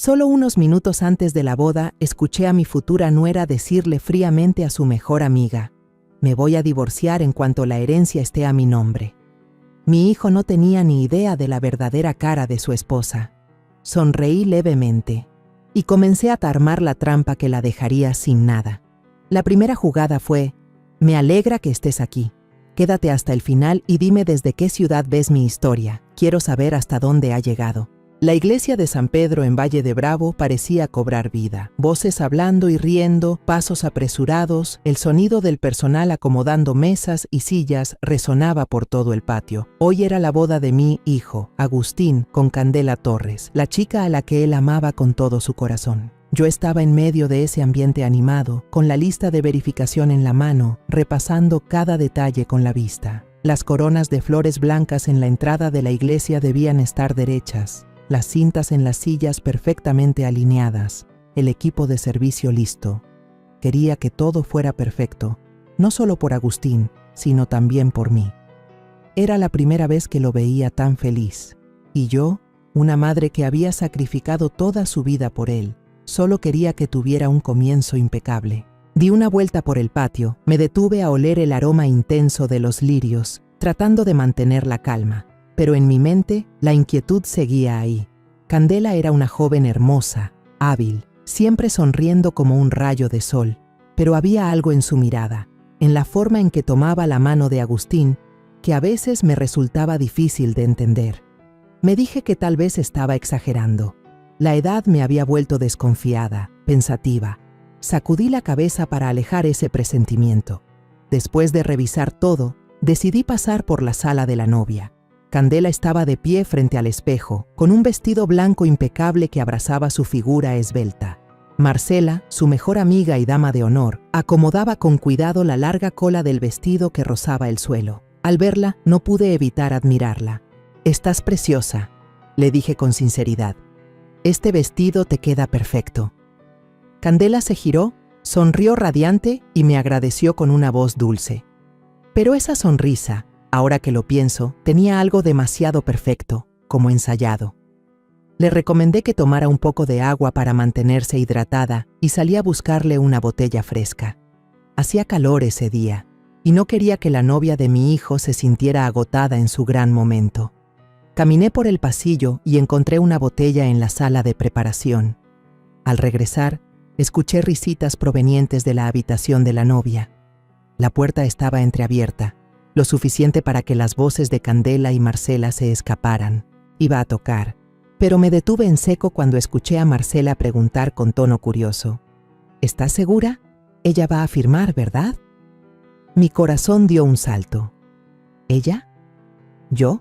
Solo unos minutos antes de la boda, escuché a mi futura nuera decirle fríamente a su mejor amiga: «Me voy a divorciar en cuanto la herencia esté a mi nombre». Mi hijo no tenía ni idea de la verdadera cara de su esposa. Sonreí levemente y comencé a armar la trampa que la dejaría sin nada. La primera jugada fue: «Me alegra que estés aquí. Quédate hasta el final y dime desde qué ciudad ves mi historia. Quiero saber hasta dónde ha llegado». La iglesia de San Pedro en Valle de Bravo parecía cobrar vida. Voces hablando y riendo, pasos apresurados, el sonido del personal acomodando mesas y sillas resonaba por todo el patio. Hoy era la boda de mi hijo, Agustín, con Candela Torres, la chica a la que él amaba con todo su corazón. Yo estaba en medio de ese ambiente animado, con la lista de verificación en la mano, repasando cada detalle con la vista. Las coronas de flores blancas en la entrada de la iglesia debían estar derechas, las cintas en las sillas perfectamente alineadas, el equipo de servicio listo. Quería que todo fuera perfecto, no solo por Agustín, sino también por mí. Era la primera vez que lo veía tan feliz, y yo, una madre que había sacrificado toda su vida por él, solo quería que tuviera un comienzo impecable. Di una vuelta por el patio, me detuve a oler el aroma intenso de los lirios, tratando de mantener la calma. Pero en mi mente, la inquietud seguía ahí. Candela era una joven hermosa, hábil, siempre sonriendo como un rayo de sol. Pero había algo en su mirada, en la forma en que tomaba la mano de Agustín, que a veces me resultaba difícil de entender. Me dije que tal vez estaba exagerando. La edad me había vuelto desconfiada, pensativa. Sacudí la cabeza para alejar ese presentimiento. Después de revisar todo, decidí pasar por la sala de la novia. Candela estaba de pie frente al espejo, con un vestido blanco impecable que abrazaba su figura esbelta. Marcela, su mejor amiga y dama de honor, acomodaba con cuidado la larga cola del vestido que rozaba el suelo. Al verla, no pude evitar admirarla. «Estás preciosa», le dije con sinceridad. «Este vestido te queda perfecto». Candela se giró, sonrió radiante y me agradeció con una voz dulce. Pero esa sonrisa, ahora que lo pienso, tenía algo demasiado perfecto, como ensayado. Le recomendé que tomara un poco de agua para mantenerse hidratada y salí a buscarle una botella fresca. Hacía calor ese día, y no quería que la novia de mi hijo se sintiera agotada en su gran momento. Caminé por el pasillo y encontré una botella en la sala de preparación. Al regresar, escuché risitas provenientes de la habitación de la novia. La puerta estaba entreabierta, lo suficiente para que las voces de Candela y Marcela se escaparan. Iba a tocar, pero me detuve en seco cuando escuché a Marcela preguntar con tono curioso: «¿Estás segura? Ella va a firmar, ¿verdad?». Mi corazón dio un salto. ¿Ella? ¿Yo?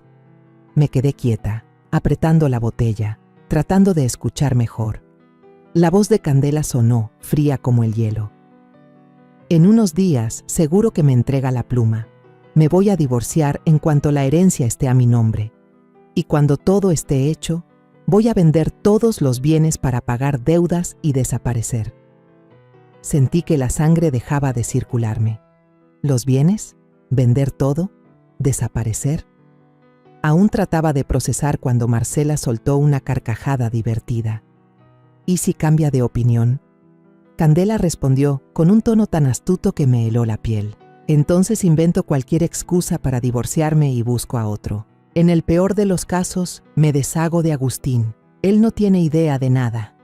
Me quedé quieta, apretando la botella, tratando de escuchar mejor. La voz de Candela sonó, fría como el hielo. «En unos días, seguro que me entrega la pluma. Me voy a divorciar en cuanto la herencia esté a mi nombre. Y cuando todo esté hecho, voy a vender todos los bienes para pagar deudas y desaparecer». Sentí que la sangre dejaba de circularme. ¿Los bienes? ¿Vender todo? ¿Desaparecer? Aún trataba de procesar cuando Marcela soltó una carcajada divertida. «¿Y si cambia de opinión?». Candela respondió con un tono tan astuto que me heló la piel. «Entonces invento cualquier excusa para divorciarme y busco a otro. En el peor de los casos, me deshago de Agustín. Él no tiene idea de nada».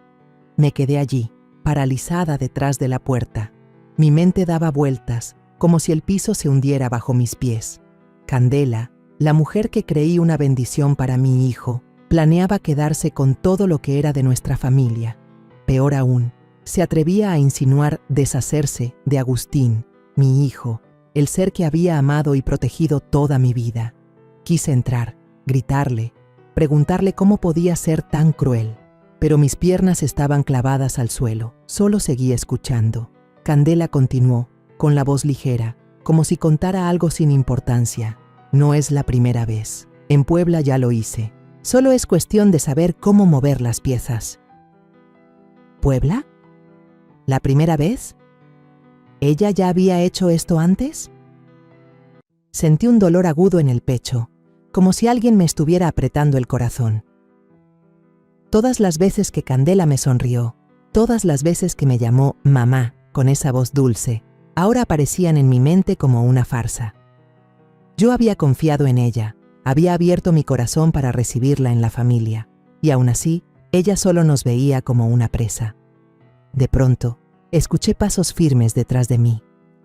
Me quedé allí, paralizada detrás de la puerta. Mi mente daba vueltas, como si el piso se hundiera bajo mis pies. Candela, la mujer que creí una bendición para mi hijo, planeaba quedarse con todo lo que era de nuestra familia. Peor aún, se atrevía a insinuar deshacerse de Agustín, mi hijo, el ser que había amado y protegido toda mi vida. Quise entrar, gritarle, preguntarle cómo podía ser tan cruel, pero mis piernas estaban clavadas al suelo. Solo seguí escuchando. Candela continuó, con la voz ligera, como si contara algo sin importancia. «No es la primera vez. En Puebla ya lo hice. Solo es cuestión de saber cómo mover las piezas». ¿Puebla? ¿La primera vez? ¿Ella ya había hecho esto antes? Sentí un dolor agudo en el pecho, como si alguien me estuviera apretando el corazón. Todas las veces que Candela me sonrió, todas las veces que me llamó mamá con esa voz dulce, ahora aparecían en mi mente como una farsa. Yo había confiado en ella, había abierto mi corazón para recibirla en la familia, y aún así, ella solo nos veía como una presa. De pronto, escuché pasos firmes detrás de mí.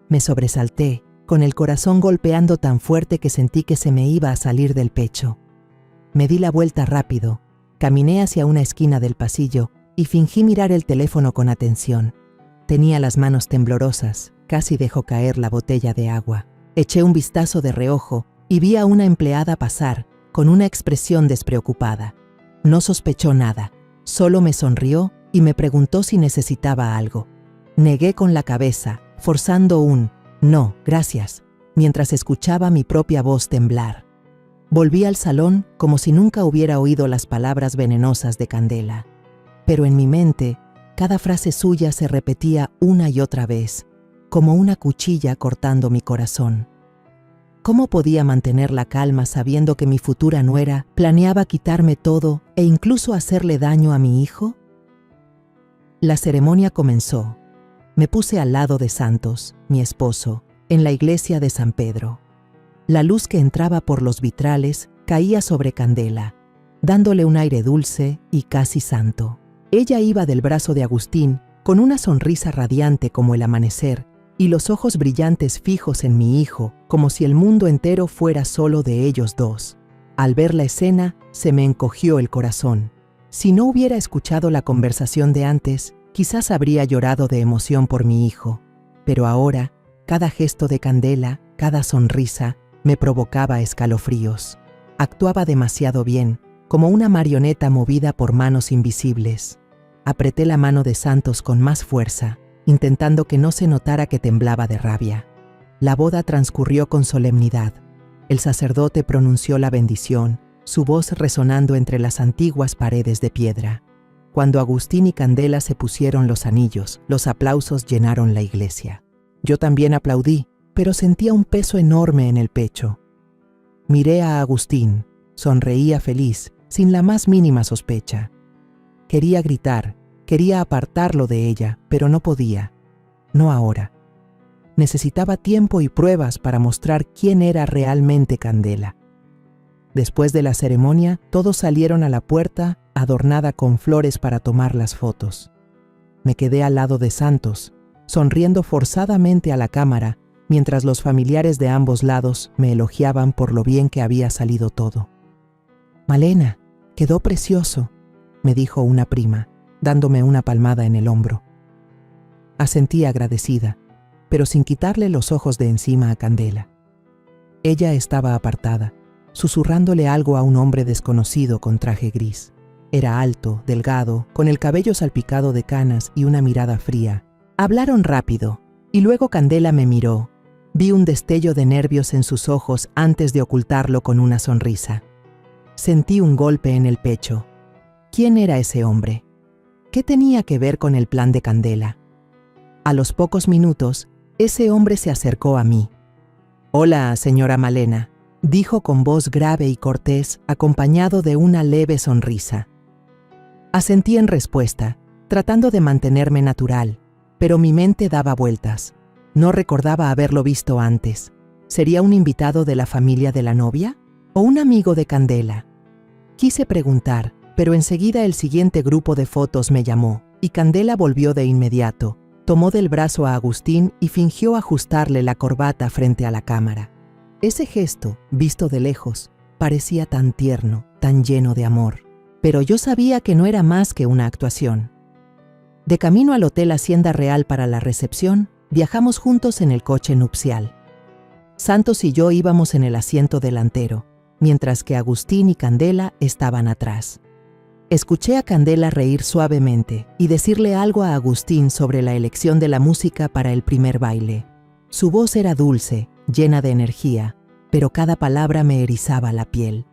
Me sobresalté, con el corazón golpeando tan fuerte que sentí que se me iba a salir del pecho. Me di la vuelta rápido, caminé hacia una esquina del pasillo y fingí mirar el teléfono con atención. Tenía las manos temblorosas, casi dejó caer la botella de agua. Eché un vistazo de reojo y vi a una empleada pasar, con una expresión despreocupada. No sospechó nada, solo me sonrió y me preguntó si necesitaba algo. Negué con la cabeza, forzando un «no, gracias», mientras escuchaba mi propia voz temblar. Volví al salón como si nunca hubiera oído las palabras venenosas de Candela. Pero en mi mente, cada frase suya se repetía una y otra vez, como una cuchilla cortando mi corazón. ¿Cómo podía mantener la calma sabiendo que mi futura nuera planeaba quitarme todo e incluso hacerle daño a mi hijo? La ceremonia comenzó. Me puse al lado de Santos, mi esposo, en la iglesia de San Pedro. La luz que entraba por los vitrales caía sobre Candela, dándole un aire dulce y casi santo. Ella iba del brazo de Agustín con una sonrisa radiante como el amanecer y los ojos brillantes fijos en mi hijo, como si el mundo entero fuera solo de ellos dos. Al ver la escena, se me encogió el corazón. Si no hubiera escuchado la conversación de antes, quizás habría llorado de emoción por mi hijo. Pero ahora, cada gesto de Candela, cada sonrisa, me provocaba escalofríos. Actuaba demasiado bien, como una marioneta movida por manos invisibles. Apreté la mano de Santos con más fuerza, intentando que no se notara que temblaba de rabia. La boda transcurrió con solemnidad. El sacerdote pronunció la bendición, su voz resonando entre las antiguas paredes de piedra. Cuando Agustín y Candela se pusieron los anillos, los aplausos llenaron la iglesia. Yo también aplaudí, pero sentía un peso enorme en el pecho. Miré a Agustín, sonreía feliz, sin la más mínima sospecha. Quería gritar, quería apartarlo de ella, pero no podía. No ahora. Necesitaba tiempo y pruebas para mostrar quién era realmente Candela. Después de la ceremonia, todos salieron a la puerta, adornada con flores para tomar las fotos. Me quedé al lado de Santos, sonriendo forzadamente a la cámara, mientras los familiares de ambos lados me elogiaban por lo bien que había salido todo. «Malena, quedó precioso», me dijo una prima, dándome una palmada en el hombro. Asentí agradecida, pero sin quitarle los ojos de encima a Candela. Ella estaba apartada, susurrándole algo a un hombre desconocido con traje gris. Era alto, delgado, con el cabello salpicado de canas y una mirada fría. Hablaron rápido, y luego Candela me miró. Vi un destello de nervios en sus ojos antes de ocultarlo con una sonrisa. Sentí un golpe en el pecho. ¿Quién era ese hombre? ¿Qué tenía que ver con el plan de Candela? A los pocos minutos, ese hombre se acercó a mí. «Hola, señora Malena», dijo con voz grave y cortés, acompañado de una leve sonrisa. Asentí en respuesta, tratando de mantenerme natural, pero mi mente daba vueltas. No recordaba haberlo visto antes. ¿Sería un invitado de la familia de la novia? ¿O un amigo de Candela? Quise preguntar, pero enseguida el siguiente grupo de fotos me llamó, y Candela volvió de inmediato. Tomó del brazo a Agustín y fingió ajustarle la corbata frente a la cámara. Ese gesto, visto de lejos, parecía tan tierno, tan lleno de amor. Pero yo sabía que no era más que una actuación. De camino al Hotel Hacienda Real para la recepción, viajamos juntos en el coche nupcial. Santos y yo íbamos en el asiento delantero, mientras que Agustín y Candela estaban atrás. Escuché a Candela reír suavemente y decirle algo a Agustín sobre la elección de la música para el primer baile. Su voz era dulce, llena de energía, pero cada palabra me erizaba la piel.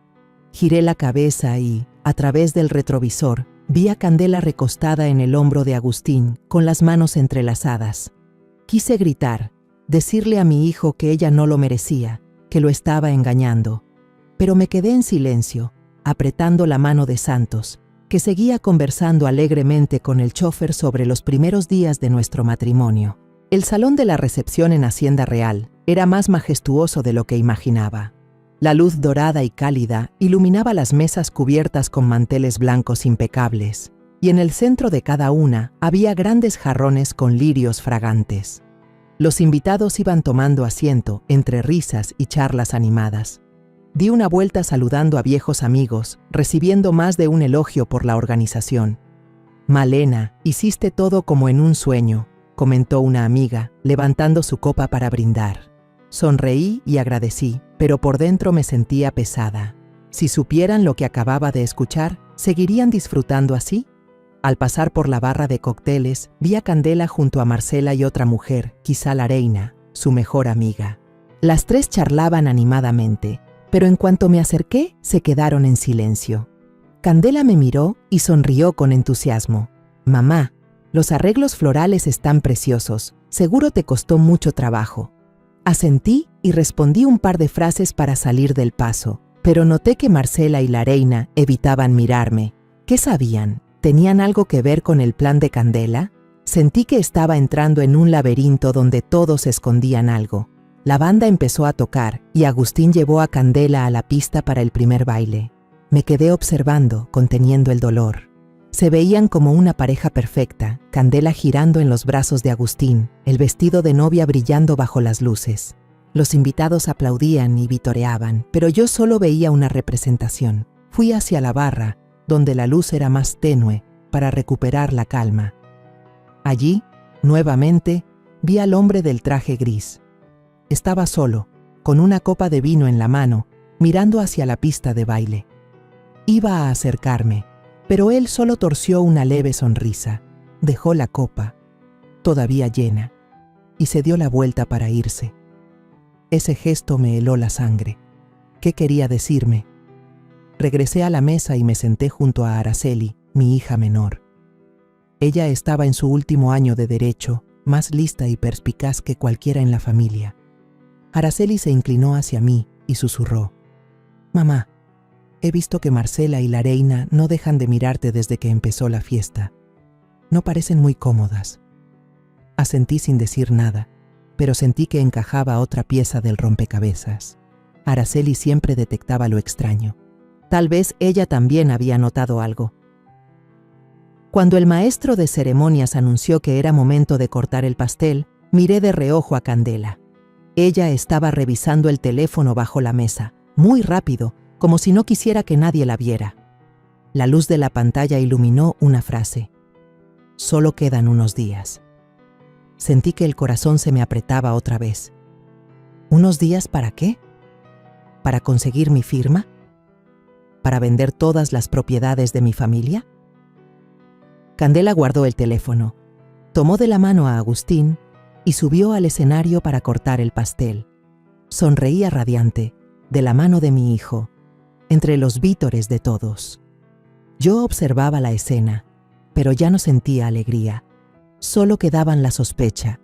Giré la cabeza y, a través del retrovisor, vi a Candela recostada en el hombro de Agustín, con las manos entrelazadas. Quise gritar, decirle a mi hijo que ella no lo merecía, que lo estaba engañando, pero me quedé en silencio, apretando la mano de Santos, que seguía conversando alegremente con el chofer sobre los primeros días de nuestro matrimonio. El salón de la recepción en Hacienda Real era más majestuoso de lo que imaginaba. La luz dorada y cálida iluminaba las mesas cubiertas con manteles blancos impecables, y en el centro de cada una había grandes jarrones con lirios fragantes. Los invitados iban tomando asiento entre risas y charlas animadas. Di una vuelta saludando a viejos amigos, recibiendo más de un elogio por la organización. «Malena, hiciste todo como en un sueño», comentó una amiga, levantando su copa para brindar. Sonreí y agradecí, pero por dentro me sentía pesada. Si supieran lo que acababa de escuchar, ¿seguirían disfrutando así? Al pasar por la barra de cócteles, vi a Candela junto a Marcela y otra mujer, quizá la reina, su mejor amiga. Las tres charlaban animadamente, pero en cuanto me acerqué, se quedaron en silencio. Candela me miró y sonrió con entusiasmo. «Mamá, los arreglos florales están preciosos, seguro te costó mucho trabajo». Asentí y respondí un par de frases para salir del paso, pero noté que Marcela y la reina evitaban mirarme. ¿Qué sabían? ¿Tenían algo que ver con el plan de Candela? Sentí que estaba entrando en un laberinto donde todos escondían algo. La banda empezó a tocar y Agustín llevó a Candela a la pista para el primer baile. Me quedé observando, conteniendo el dolor. Se veían como una pareja perfecta, Candela girando en los brazos de Agustín, el vestido de novia brillando bajo las luces. Los invitados aplaudían y vitoreaban, pero yo solo veía una representación. Fui hacia la barra, donde la luz era más tenue, para recuperar la calma. Allí, nuevamente, vi al hombre del traje gris. Estaba solo, con una copa de vino en la mano, mirando hacia la pista de baile. Iba a acercarme, pero él solo torció una leve sonrisa, dejó la copa, todavía llena, y se dio la vuelta para irse. Ese gesto me heló la sangre. ¿Qué quería decirme? Regresé a la mesa y me senté junto a Araceli, mi hija menor. Ella estaba en su último año de derecho, más lista y perspicaz que cualquiera en la familia. Araceli se inclinó hacia mí y susurró: «Mamá, he visto que Marcela y la reina no dejan de mirarte desde que empezó la fiesta. No parecen muy cómodas». Asentí sin decir nada, pero sentí que encajaba otra pieza del rompecabezas. Araceli siempre detectaba lo extraño. Tal vez ella también había notado algo. Cuando el maestro de ceremonias anunció que era momento de cortar el pastel, miré de reojo a Candela. Ella estaba revisando el teléfono bajo la mesa, muy rápido, como si no quisiera que nadie la viera. La luz de la pantalla iluminó una frase: «Solo quedan unos días». Sentí que el corazón se me apretaba otra vez. ¿Unos días para qué? ¿Para conseguir mi firma? ¿Para vender todas las propiedades de mi familia? Candela guardó el teléfono, tomó de la mano a Agustín y subió al escenario para cortar el pastel. Sonreía radiante, de la mano de mi hijo, entre los vítores de todos. Yo observaba la escena, pero ya no sentía alegría. Solo quedaban la sospecha,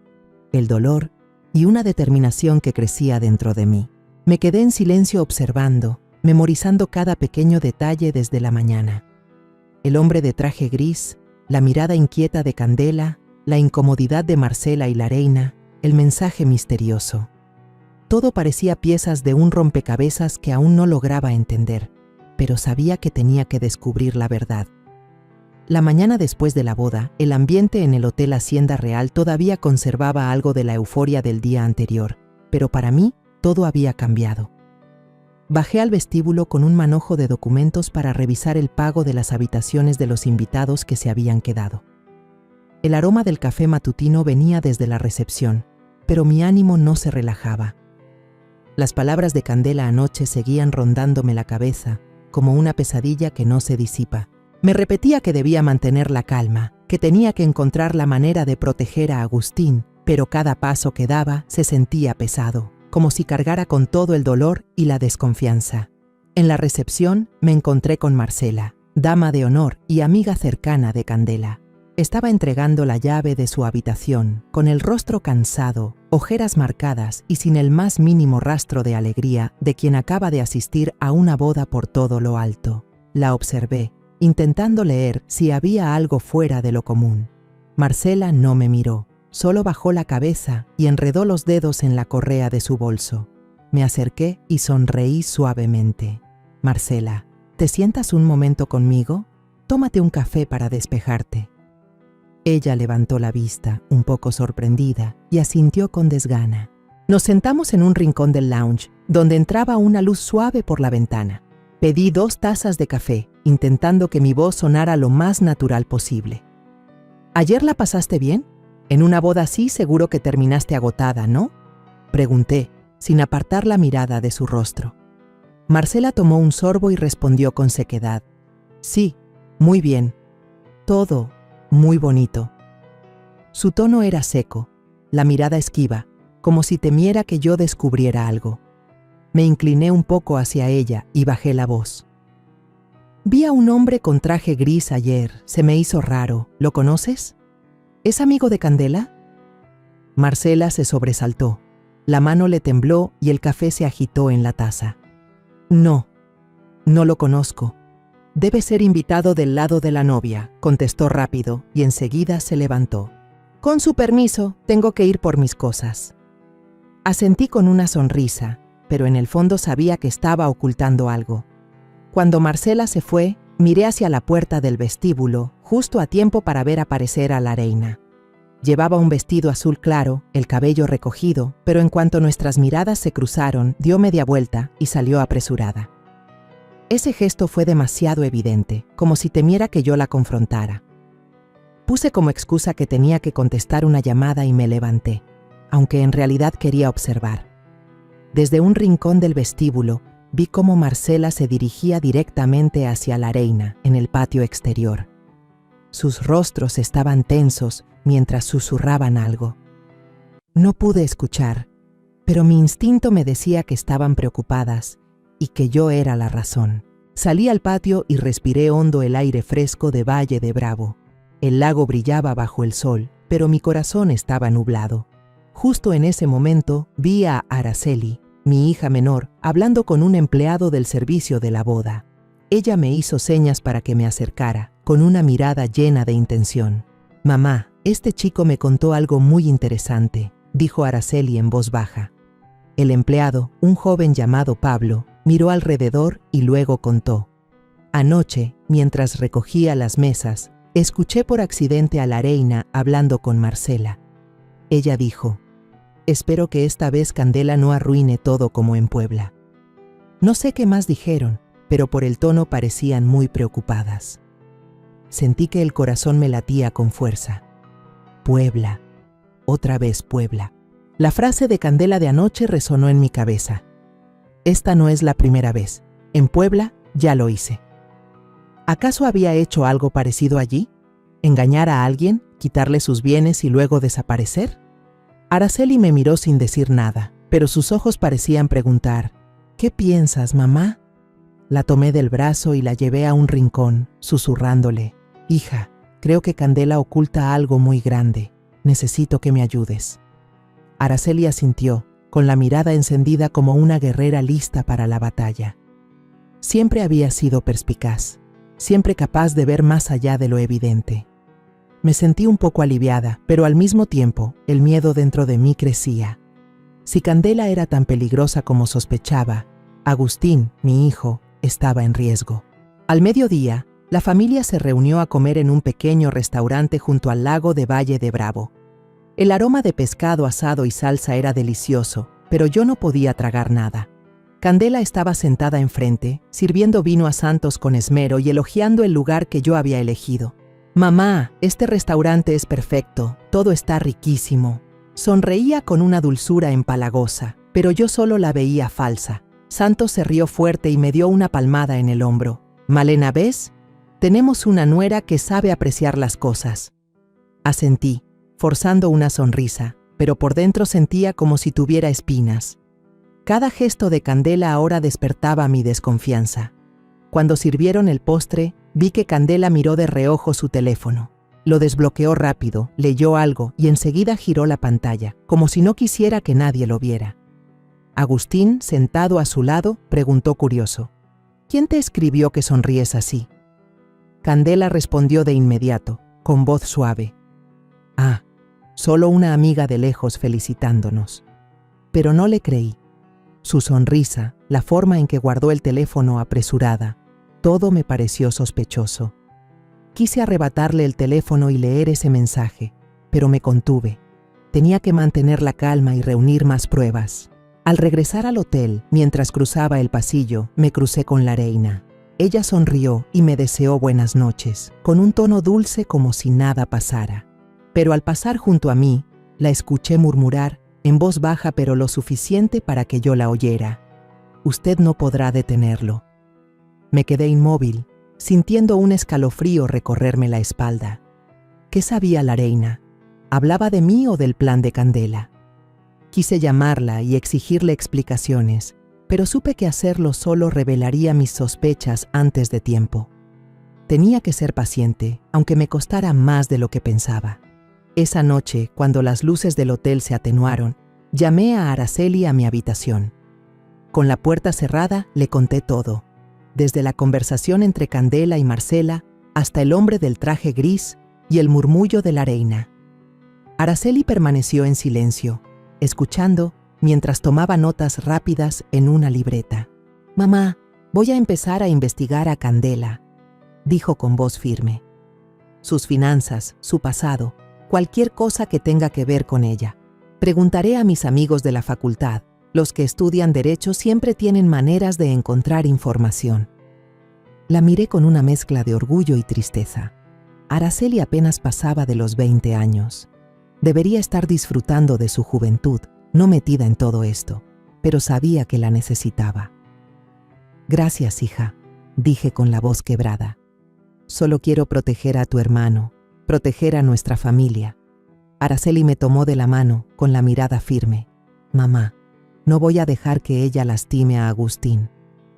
el dolor y una determinación que crecía dentro de mí. Me quedé en silencio observando, memorizando cada pequeño detalle desde la mañana. El hombre de traje gris, la mirada inquieta de Candela, la incomodidad de Marcela y la reina, el mensaje misterioso. Todo parecía piezas de un rompecabezas que aún no lograba entender, pero sabía que tenía que descubrir la verdad. La mañana después de la boda, el ambiente en el Hotel Hacienda Real todavía conservaba algo de la euforia del día anterior, pero para mí todo había cambiado. Bajé al vestíbulo con un manojo de documentos para revisar el pago de las habitaciones de los invitados que se habían quedado. El aroma del café matutino venía desde la recepción, pero mi ánimo no se relajaba. Las palabras de Candela anoche seguían rondándome la cabeza, como una pesadilla que no se disipa. Me repetía que debía mantener la calma, que tenía que encontrar la manera de proteger a Agustín, pero cada paso que daba se sentía pesado, como si cargara con todo el dolor y la desconfianza. En la recepción me encontré con Marcela, dama de honor y amiga cercana de Candela. Estaba entregando la llave de su habitación, con el rostro cansado, ojeras marcadas y sin el más mínimo rastro de alegría de quien acaba de asistir a una boda por todo lo alto. La observé, intentando leer si había algo fuera de lo común. Marcela no me miró, solo bajó la cabeza y enredó los dedos en la correa de su bolso. Me acerqué y sonreí suavemente. Marcela, ¿te sientas un momento conmigo? Tómate un café para despejarte. Ella levantó la vista, un poco sorprendida, y asintió con desgana. Nos sentamos en un rincón del lounge, donde entraba una luz suave por la ventana. Pedí 2 tazas de café, intentando que mi voz sonara lo más natural posible. ¿Ayer la pasaste bien? En una boda así seguro que terminaste agotada, ¿no? Pregunté, sin apartar la mirada de su rostro. Marcela tomó un sorbo y respondió con sequedad. Sí, muy bien. Todo muy bonito. Su tono era seco, la mirada esquiva, como si temiera que yo descubriera algo. Me incliné un poco hacia ella y bajé la voz. Vi a un hombre con traje gris ayer, se me hizo raro. ¿Lo conoces? ¿Es amigo de Candela? Marcela se sobresaltó. La mano le tembló y el café se agitó en la taza. No lo conozco. Debe ser invitado del lado de la novia, contestó rápido y enseguida se levantó. Con su permiso, tengo que ir por mis cosas. Asentí con una sonrisa, pero en el fondo sabía que estaba ocultando algo. Cuando Marcela se fue, miré hacia la puerta del vestíbulo, justo a tiempo para ver aparecer a la reina. Llevaba un vestido azul claro, el cabello recogido, pero en cuanto nuestras miradas se cruzaron, dio media vuelta y salió apresurada. Ese gesto fue demasiado evidente, como si temiera que yo la confrontara. Puse como excusa que tenía que contestar una llamada y me levanté, aunque en realidad quería observar. Desde un rincón del vestíbulo, vi cómo Marcela se dirigía directamente hacia la reina en el patio exterior. Sus rostros estaban tensos mientras susurraban algo. No pude escuchar, pero mi instinto me decía que estaban preocupadas y que yo era la razón. Salí al patio y respiré hondo el aire fresco de Valle de Bravo. El lago brillaba bajo el sol, pero mi corazón estaba nublado. Justo en ese momento vi a Araceli, mi hija menor, hablando con un empleado del servicio de la boda. Ella me hizo señas para que me acercara, con una mirada llena de intención. «Mamá, este chico me contó algo muy interesante», dijo Araceli en voz baja. El empleado, un joven llamado Pablo, miró alrededor y luego contó. Anoche, mientras recogía las mesas, escuché por accidente a la reina hablando con Marcela. Ella dijo, «Espero que esta vez Candela no arruine todo como en Puebla». No sé qué más dijeron, pero por el tono parecían muy preocupadas. Sentí que el corazón me latía con fuerza. Puebla, otra vez Puebla. La frase de Candela de anoche resonó en mi cabeza. Esta no es la primera vez. En Puebla ya lo hice. ¿Acaso había hecho algo parecido allí? ¿Engañar a alguien, quitarle sus bienes y luego desaparecer? Araceli me miró sin decir nada, pero sus ojos parecían preguntar, ¿qué piensas, mamá? La tomé del brazo y la llevé a un rincón, susurrándole, «Hija, creo que Candela oculta algo muy grande. Necesito que me ayudes». Araceli asintió, con la mirada encendida como una guerrera lista para la batalla. Siempre había sido perspicaz, siempre capaz de ver más allá de lo evidente. Me sentí un poco aliviada, pero al mismo tiempo, el miedo dentro de mí crecía. Si Candela era tan peligrosa como sospechaba, Agustín, mi hijo, estaba en riesgo. Al mediodía, la familia se reunió a comer en un pequeño restaurante junto al lago de Valle de Bravo. El aroma de pescado asado y salsa era delicioso, pero yo no podía tragar nada. Candela estaba sentada enfrente, sirviendo vino a Santos con esmero y elogiando el lugar que yo había elegido. «Mamá, este restaurante es perfecto, todo está riquísimo». Sonreía con una dulzura empalagosa, pero yo solo la veía falsa. Santos se rió fuerte y me dio una palmada en el hombro. «Malena, ¿ves? Tenemos una nuera que sabe apreciar las cosas». Asentí, forzando una sonrisa, pero por dentro sentía como si tuviera espinas. Cada gesto de Candela ahora despertaba mi desconfianza. Cuando sirvieron el postre, vi que Candela miró de reojo su teléfono. Lo desbloqueó rápido, leyó algo y enseguida giró la pantalla, como si no quisiera que nadie lo viera. Agustín, sentado a su lado, preguntó curioso, «¿Quién te escribió que sonríes así?» Candela respondió de inmediato, con voz suave. Ah, solo una amiga de lejos felicitándonos. Pero no le creí. Su sonrisa, la forma en que guardó el teléfono apresurada, todo me pareció sospechoso. Quise arrebatarle el teléfono y leer ese mensaje, pero me contuve. Tenía que mantener la calma y reunir más pruebas. Al regresar al hotel, mientras cruzaba el pasillo, me crucé con la reina. Ella sonrió y me deseó buenas noches, con un tono dulce como si nada pasara. Pero al pasar junto a mí, la escuché murmurar, en voz baja pero lo suficiente para que yo la oyera. Usted no podrá detenerlo. Me quedé inmóvil, sintiendo un escalofrío recorrerme la espalda. ¿Qué sabía la reina? ¿Hablaba de mí o del plan de Candela? Quise llamarla y exigirle explicaciones, pero supe que hacerlo solo revelaría mis sospechas antes de tiempo. Tenía que ser paciente, aunque me costara más de lo que pensaba. Esa noche, cuando las luces del hotel se atenuaron, llamé a Araceli a mi habitación. Con la puerta cerrada, le conté todo, desde la conversación entre Candela y Marcela hasta el hombre del traje gris y el murmullo de la reina. Araceli permaneció en silencio, escuchando mientras tomaba notas rápidas en una libreta. «Mamá, voy a empezar a investigar a Candela», dijo con voz firme. «Sus finanzas, su pasado, cualquier cosa que tenga que ver con ella. Preguntaré a mis amigos de la facultad. Los que estudian Derecho siempre tienen maneras de encontrar información». La miré con una mezcla de orgullo y tristeza. Araceli apenas pasaba de los 20 años. Debería estar disfrutando de su juventud, no metida en todo esto, pero sabía que la necesitaba. «Gracias, hija», dije con la voz quebrada. «Solo quiero proteger a tu hermano, proteger a nuestra familia». Araceli me tomó de la mano, con la mirada firme. «Mamá, no voy a dejar que ella lastime a Agustín.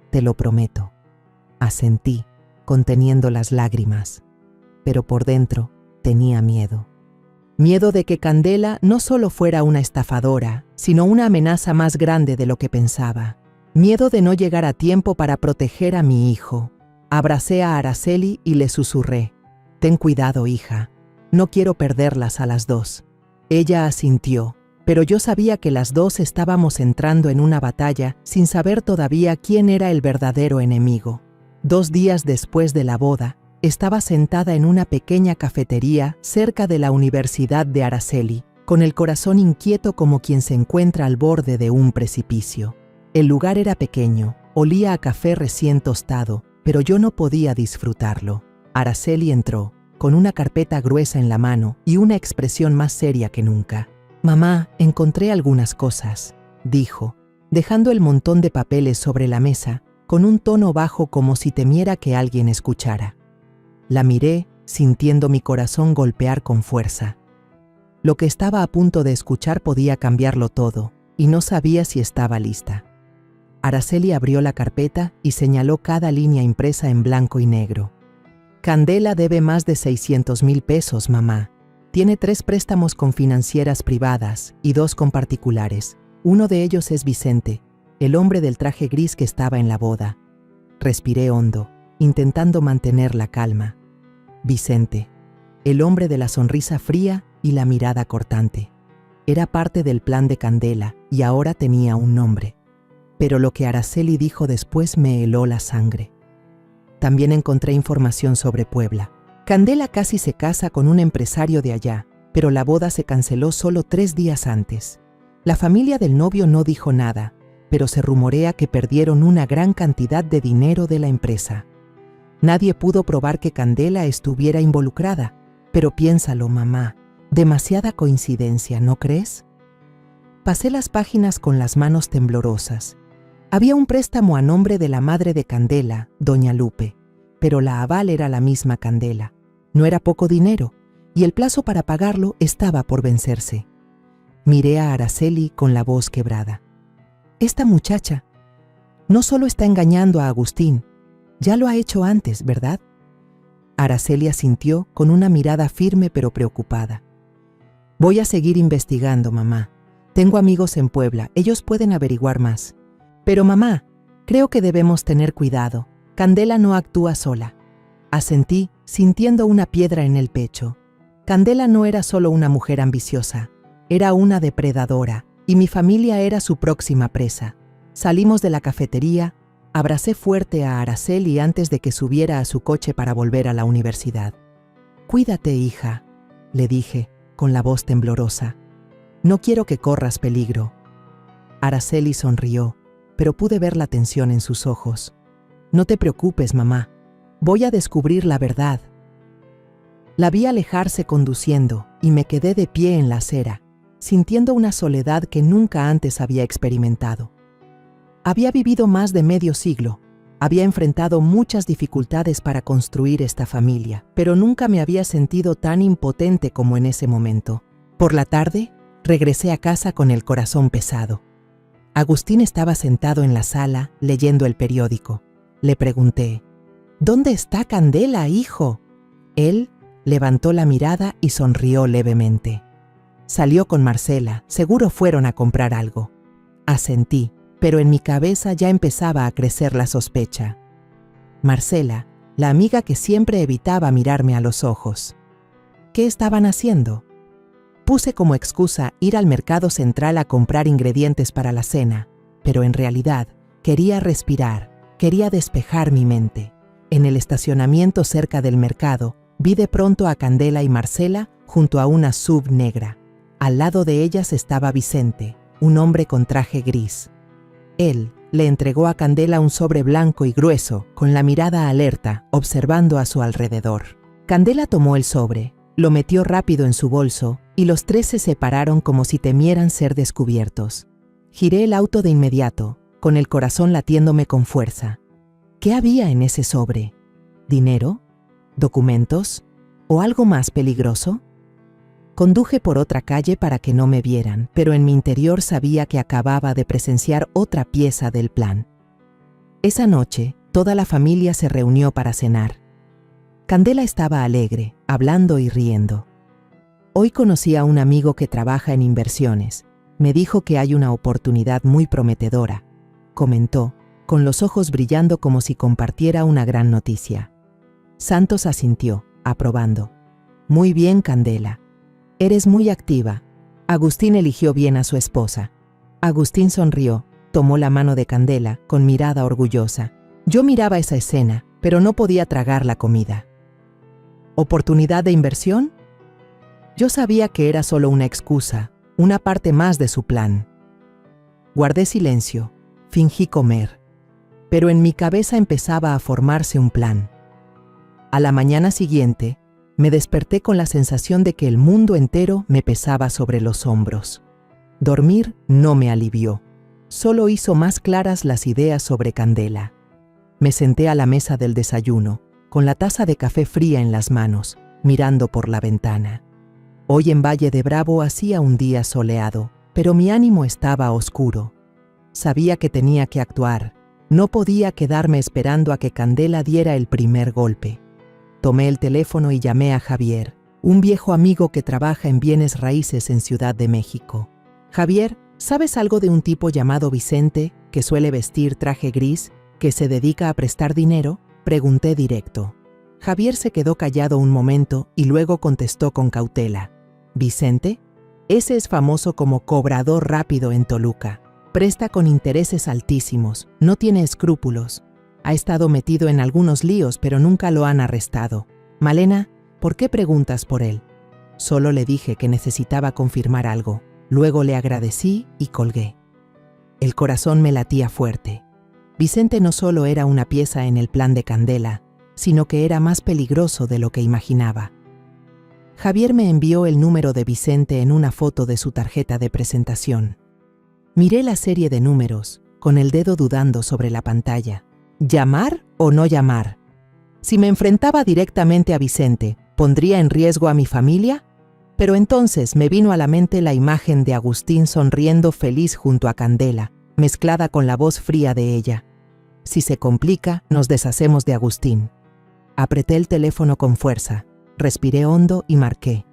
Te lo prometo». Asentí, conteniendo las lágrimas, pero por dentro tenía miedo. Miedo de que Candela no solo fuera una estafadora, sino una amenaza más grande de lo que pensaba. Miedo de no llegar a tiempo para proteger a mi hijo. Abracé a Araceli y le susurré: «Ten cuidado, hija. No quiero perderlas a las dos». Ella asintió, pero yo sabía que las dos estábamos entrando en una batalla sin saber todavía quién era el verdadero enemigo. 2 días después de la boda, estaba sentada en una pequeña cafetería cerca de la Universidad de Araceli, con el corazón inquieto como quien se encuentra al borde de un precipicio. El lugar era pequeño, olía a café recién tostado, pero yo no podía disfrutarlo. Araceli entró, con una carpeta gruesa en la mano y una expresión más seria que nunca. «Mamá, encontré algunas cosas», dijo, dejando el montón de papeles sobre la mesa, con un tono bajo como si temiera que alguien escuchara. La miré, sintiendo mi corazón golpear con fuerza. Lo que estaba a punto de escuchar podía cambiarlo todo, y no sabía si estaba lista. Araceli abrió la carpeta y señaló cada línea impresa en blanco y negro. «Candela debe más de 600,000 pesos, mamá. Tiene 3 préstamos con financieras privadas y 2 con particulares. Uno de ellos es Vicente, el hombre del traje gris que estaba en la boda». Respiré hondo, intentando mantener la calma. Vicente, el hombre de la sonrisa fría y la mirada cortante. Era parte del plan de Candela y ahora tenía un nombre. Pero lo que Araceli dijo después me heló la sangre. También encontré información sobre Puebla. Candela casi se casa con un empresario de allá, pero la boda se canceló solo 3 días antes. La familia del novio no dijo nada, pero se rumorea que perdieron una gran cantidad de dinero de la empresa. Nadie pudo probar que Candela estuviera involucrada, pero piénsalo, mamá, demasiada coincidencia, ¿no crees? Pasé las páginas con las manos temblorosas. Había un préstamo a nombre de la madre de Candela, doña Lupe, pero la aval era la misma Candela. No era poco dinero, y el plazo para pagarlo estaba por vencerse. Miré a Araceli con la voz quebrada. «Esta muchacha no solo está engañando a Agustín, ya lo ha hecho antes, ¿verdad?». Araceli asintió con una mirada firme pero preocupada. «Voy a seguir investigando, mamá. Tengo amigos en Puebla, ellos pueden averiguar más. Pero mamá, creo que debemos tener cuidado. Candela no actúa sola». Asentí, sintiendo una piedra en el pecho. Candela no era solo una mujer ambiciosa, era una depredadora, y mi familia era su próxima presa. Salimos de la cafetería, abracé fuerte a Araceli antes de que subiera a su coche para volver a la universidad. «Cuídate, hija», le dije, con la voz temblorosa. «No quiero que corras peligro». Araceli sonrió, pero pude ver la tensión en sus ojos. «No te preocupes, mamá. Voy a descubrir la verdad». La vi alejarse conduciendo y me quedé de pie en la acera, sintiendo una soledad que nunca antes había experimentado. Había vivido más de medio siglo, había enfrentado muchas dificultades para construir esta familia, pero nunca me había sentido tan impotente como en ese momento. Por la tarde, regresé a casa con el corazón pesado. Agustín estaba sentado en la sala, leyendo el periódico. Le pregunté, «¿Dónde está Candela, hijo?» Él levantó la mirada y sonrió levemente. «Salió con Marcela, seguro fueron a comprar algo». Asentí, pero en mi cabeza ya empezaba a crecer la sospecha. Marcela, la amiga que siempre evitaba mirarme a los ojos. ¿Qué estaban haciendo? Puse como excusa ir al mercado central a comprar ingredientes para la cena, pero en realidad quería respirar, quería despejar mi mente. En el estacionamiento cerca del mercado, vi de pronto a Candela y Marcela junto a una SUV negra. Al lado de ellas estaba Vicente, un hombre con traje gris. Él le entregó a Candela un sobre blanco y grueso, con la mirada alerta, observando a su alrededor. Candela tomó el sobre, lo metió rápido en su bolso y los tres se separaron como si temieran ser descubiertos. Giré el auto de inmediato, con el corazón latiéndome con fuerza. ¿Qué había en ese sobre? ¿Dinero? ¿Documentos? ¿O algo más peligroso? Conduje por otra calle para que no me vieran, pero en mi interior sabía que acababa de presenciar otra pieza del plan. Esa noche, toda la familia se reunió para cenar. Candela estaba alegre, hablando y riendo. Hoy conocí a un amigo que trabaja en inversiones. Me dijo que hay una oportunidad muy prometedora, comentó, con los ojos brillando como si compartiera una gran noticia. Santos asintió, aprobando. Muy bien, Candela. Eres muy activa. Agustín eligió bien a su esposa. Agustín sonrió, tomó la mano de Candela, con mirada orgullosa. Yo miraba esa escena, pero no podía tragar la comida. ¿Oportunidad de inversión? Yo sabía que era solo una excusa, una parte más de su plan. Guardé silencio, fingí comer, pero en mi cabeza empezaba a formarse un plan. A la mañana siguiente, me desperté con la sensación de que el mundo entero me pesaba sobre los hombros. Dormir no me alivió, solo hizo más claras las ideas sobre Candela. Me senté a la mesa del desayuno, con la taza de café fría en las manos, mirando por la ventana. Hoy en Valle de Bravo hacía un día soleado, pero mi ánimo estaba oscuro. Sabía que tenía que actuar, no podía quedarme esperando a que Candela diera el primer golpe. Tomé el teléfono y llamé a Javier, un viejo amigo que trabaja en bienes raíces en Ciudad de México. Javier, ¿sabes algo de un tipo llamado Vicente, que suele vestir traje gris, que se dedica a prestar dinero? Pregunté directo. Javier se quedó callado un momento y luego contestó con cautela. ¿Vicente? Ese es famoso como cobrador rápido en Toluca. Presta con intereses altísimos, no tiene escrúpulos. Ha estado metido en algunos líos, pero nunca lo han arrestado. Malena, ¿por qué preguntas por él? Solo le dije que necesitaba confirmar algo. Luego le agradecí y colgué. El corazón me latía fuerte. Vicente no solo era una pieza en el plan de Candela, sino que era más peligroso de lo que imaginaba. Javier me envió el número de Vicente en una foto de su tarjeta de presentación. Miré la serie de números, con el dedo dudando sobre la pantalla. ¿Llamar o no llamar? Si me enfrentaba directamente a Vicente, ¿pondría en riesgo a mi familia? Pero entonces me vino a la mente la imagen de Agustín sonriendo feliz junto a Candela, mezclada con la voz fría de ella. Si se complica, nos deshacemos de Agustín. Apreté el teléfono con fuerza, respiré hondo y marqué.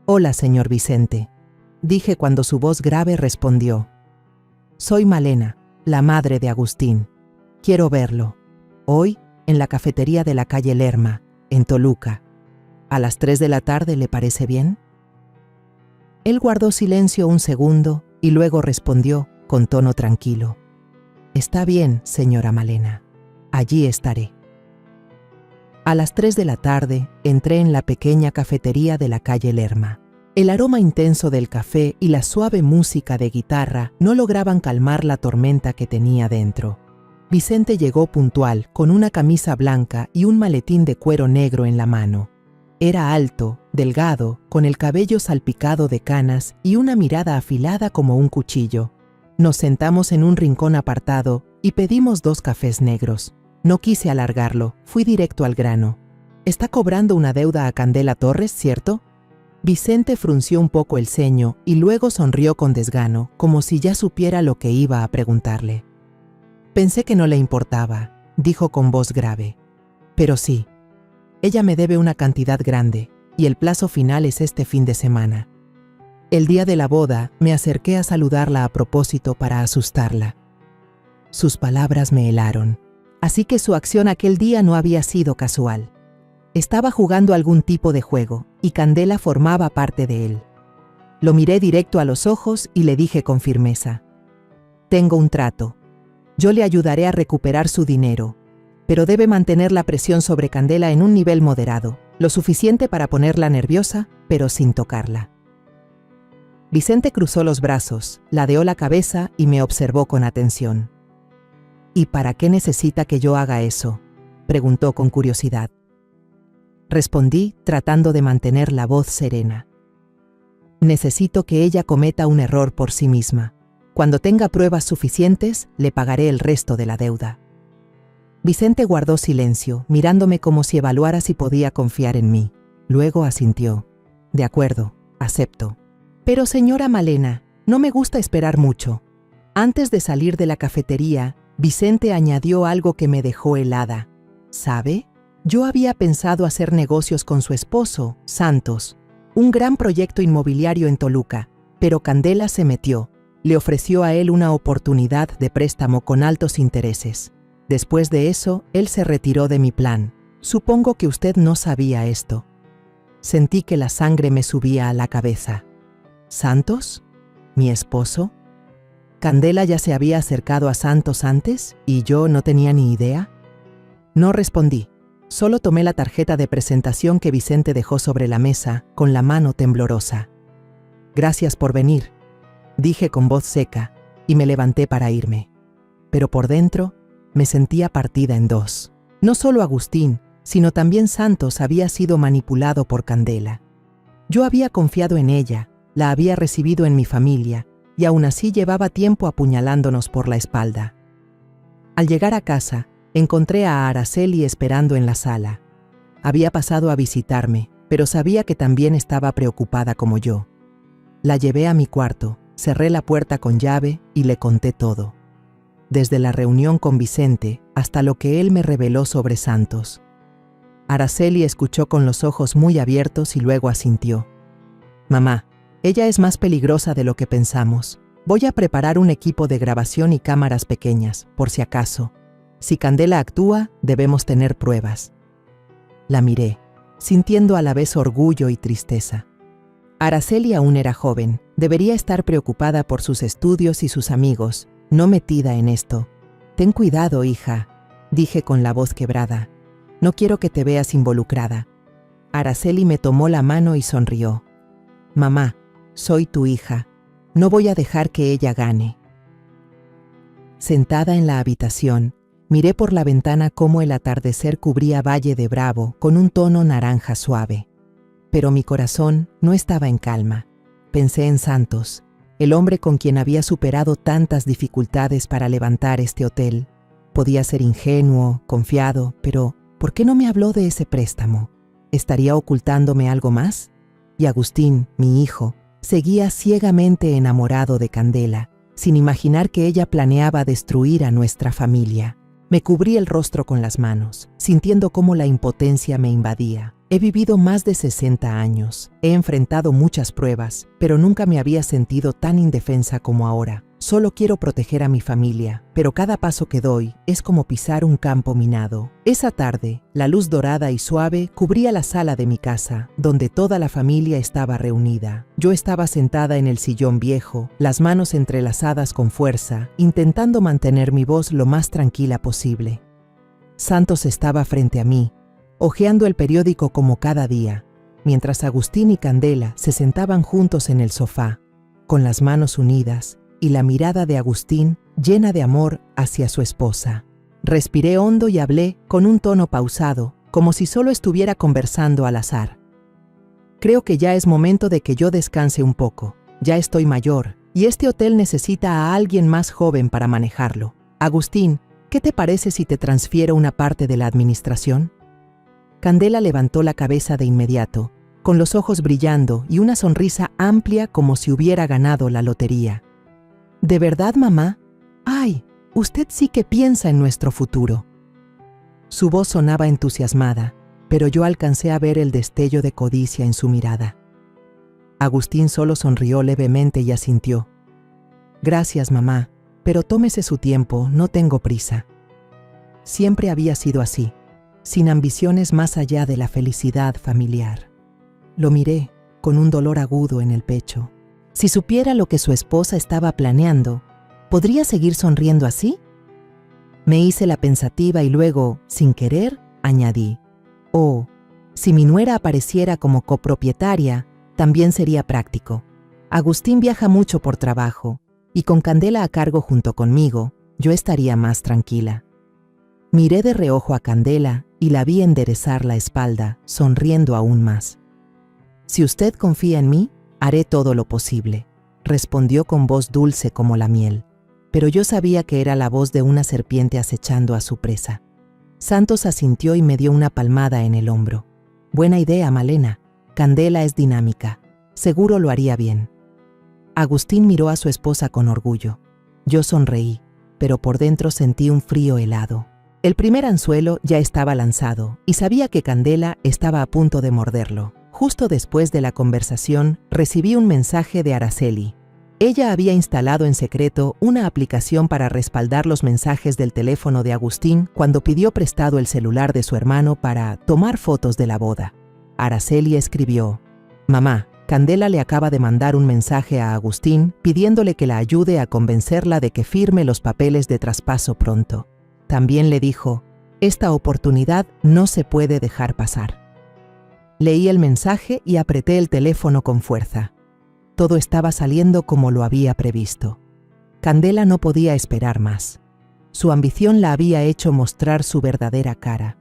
«Hola, señor Vicente», dije cuando su voz grave respondió. «Soy Malena, la madre de Agustín. Quiero verlo. Hoy, en la cafetería de la calle Lerma, en Toluca. ¿A las 3 de la tarde le parece bien? Él guardó silencio un segundo y luego respondió con tono tranquilo: Está bien, señora Malena. Allí estaré. A las 3 de la tarde entré en la pequeña cafetería de la calle Lerma. El aroma intenso del café y la suave música de guitarra no lograban calmar la tormenta que tenía dentro. Vicente llegó puntual, con una camisa blanca y un maletín de cuero negro en la mano. Era alto, delgado, con el cabello salpicado de canas y una mirada afilada como un cuchillo. Nos sentamos en un rincón apartado y pedimos 2 cafés negros. No quise alargarlo, fui directo al grano. ¿Está cobrando una deuda a Candela Torres, cierto? Vicente frunció un poco el ceño y luego sonrió con desgano, como si ya supiera lo que iba a preguntarle. Pensé que no le importaba, dijo con voz grave. Pero sí, ella me debe una cantidad grande y el plazo final es este fin de semana. El día de la boda me acerqué a saludarla a propósito para asustarla. Sus palabras me helaron, así que su acción aquel día no había sido casual. Estaba jugando algún tipo de juego y Candela formaba parte de él. Lo miré directo a los ojos y le dije con firmeza: Tengo un trato. Yo le ayudaré a recuperar su dinero, pero debe mantener la presión sobre Candela en un nivel moderado, lo suficiente para ponerla nerviosa, pero sin tocarla. Vicente cruzó los brazos, ladeó la cabeza y me observó con atención. ¿Y para qué necesita que yo haga eso?, preguntó con curiosidad. Respondí, tratando de mantener la voz serena. Necesito que ella cometa un error por sí misma. Cuando tenga pruebas suficientes, le pagaré el resto de la deuda. Vicente guardó silencio, mirándome como si evaluara si podía confiar en mí. Luego asintió. De acuerdo, acepto. Pero señora Malena, no me gusta esperar mucho. Antes de salir de la cafetería, Vicente añadió algo que me dejó helada. ¿Sabe? Yo había pensado hacer negocios con su esposo, Santos, un gran proyecto inmobiliario en Toluca, pero Candela se metió. Le ofreció a él una oportunidad de préstamo con altos intereses. Después de eso, él se retiró de mi plan. Supongo que usted no sabía esto. Sentí que la sangre me subía a la cabeza. ¿Santos? ¿Mi esposo? ¿Candela ya se había acercado a Santos antes y yo no tenía ni idea? No respondí. Solo tomé la tarjeta de presentación que Vicente dejó sobre la mesa, con la mano temblorosa. Gracias por venir, dije con voz seca, y me levanté para irme. Pero por dentro, me sentía partida en 2. No solo Agustín, sino también Santos había sido manipulado por Candela. Yo había confiado en ella, la había recibido en mi familia, y aún así llevaba tiempo apuñalándonos por la espalda. Al llegar a casa, encontré a Araceli esperando en la sala. Había pasado a visitarme, pero sabía que también estaba preocupada como yo. La llevé a mi cuarto, cerré la puerta con llave y le conté todo. Desde la reunión con Vicente hasta lo que él me reveló sobre Santos. Araceli escuchó con los ojos muy abiertos y luego asintió. Mamá, ella es más peligrosa de lo que pensamos. Voy a preparar un equipo de grabación y cámaras pequeñas, por si acaso. Si Candela actúa, debemos tener pruebas. La miré, sintiendo a la vez orgullo y tristeza. Araceli aún era joven, debería estar preocupada por sus estudios y sus amigos, no metida en esto. Ten cuidado, hija, dije con la voz quebrada. No quiero que te veas involucrada. Araceli me tomó la mano y sonrió. Mamá, soy tu hija. No voy a dejar que ella gane. Sentada en la habitación, miré por la ventana cómo el atardecer cubría Valle de Bravo con un tono naranja suave. Pero mi corazón no estaba en calma. Pensé en Santos, el hombre con quien había superado tantas dificultades para levantar este hotel. Podía ser ingenuo, confiado, pero ¿por qué no me habló de ese préstamo? ¿Estaría ocultándome algo más? Y Agustín, mi hijo, seguía ciegamente enamorado de Candela, sin imaginar que ella planeaba destruir a nuestra familia. Me cubrí el rostro con las manos, sintiendo cómo la impotencia me invadía. He vivido más de 60 años, he enfrentado muchas pruebas, pero nunca me había sentido tan indefensa como ahora. Solo quiero proteger a mi familia, pero cada paso que doy es como pisar un campo minado. Esa tarde, la luz dorada y suave cubría la sala de mi casa, donde toda la familia estaba reunida. Yo estaba sentada en el sillón viejo, las manos entrelazadas con fuerza, intentando mantener mi voz lo más tranquila posible. Santos estaba frente a mí, hojeando el periódico como cada día, mientras Agustín y Candela se sentaban juntos en el sofá, con las manos unidas, y la mirada de Agustín llena de amor hacia su esposa. Respiré hondo y hablé con un tono pausado, como si solo estuviera conversando al azar. Creo que ya es momento de que yo descanse un poco. Ya estoy mayor, y este hotel necesita a alguien más joven para manejarlo. Agustín, ¿qué te parece si te transfiero una parte de la administración? Candela levantó la cabeza de inmediato, con los ojos brillando y una sonrisa amplia como si hubiera ganado la lotería. ¿De verdad, mamá? ¡Ay! Usted sí que piensa en nuestro futuro. Su voz sonaba entusiasmada, pero yo alcancé a ver el destello de codicia en su mirada. Agustín solo sonrió levemente y asintió. Gracias, mamá, pero tómese su tiempo, no tengo prisa. Siempre había sido así, sin ambiciones más allá de la felicidad familiar. Lo miré, con un dolor agudo en el pecho. Si supiera lo que su esposa estaba planeando, ¿podría seguir sonriendo así? Me hice la pensativa y luego, sin querer, añadí: oh, si mi nuera apareciera como copropietaria, también sería práctico. Agustín viaja mucho por trabajo, y con Candela a cargo junto conmigo, yo estaría más tranquila. Miré de reojo a Candela y la vi enderezar la espalda, sonriendo aún más. Si usted confía en mí, haré todo lo posible, respondió con voz dulce como la miel, pero yo sabía que era la voz de una serpiente acechando a su presa. Santos asintió y me dio una palmada en el hombro. Buena idea, Malena. Candela es dinámica. Seguro lo haría bien. Agustín miró a su esposa con orgullo. Yo sonreí, pero por dentro sentí un frío helado. El primer anzuelo ya estaba lanzado y sabía que Candela estaba a punto de morderlo. Justo después de la conversación, recibí un mensaje de Araceli. Ella había instalado en secreto una aplicación para respaldar los mensajes del teléfono de Agustín cuando pidió prestado el celular de su hermano para tomar fotos de la boda. Araceli escribió: Mamá, Candela le acaba de mandar un mensaje a Agustín pidiéndole que la ayude a convencerla de que firme los papeles de traspaso pronto. También le dijo: esta oportunidad no se puede dejar pasar. Leí el mensaje y apreté el teléfono con fuerza. Todo estaba saliendo como lo había previsto. Candela no podía esperar más. Su ambición la había hecho mostrar su verdadera cara.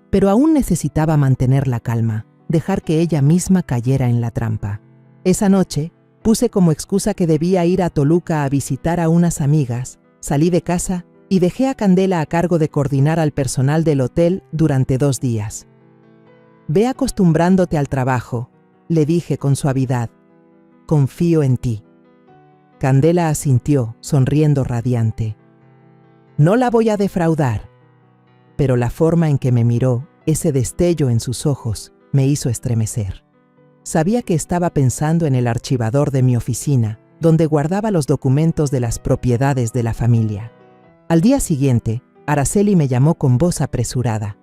Pero aún necesitaba mantener la calma, dejar que ella misma cayera en la trampa. Esa noche, puse como excusa que debía ir a Toluca a visitar a unas amigas, salí de casa y dejé a Candela a cargo de coordinar al personal del hotel durante 2 días. Ve acostumbrándote al trabajo, le dije con suavidad. Confío en ti. Candela asintió, sonriendo radiante. No la voy a defraudar. Pero la forma en que me miró, ese destello en sus ojos, me hizo estremecer. Sabía que estaba pensando en el archivador de mi oficina, donde guardaba los documentos de las propiedades de la familia. Al día siguiente, Araceli me llamó con voz apresurada.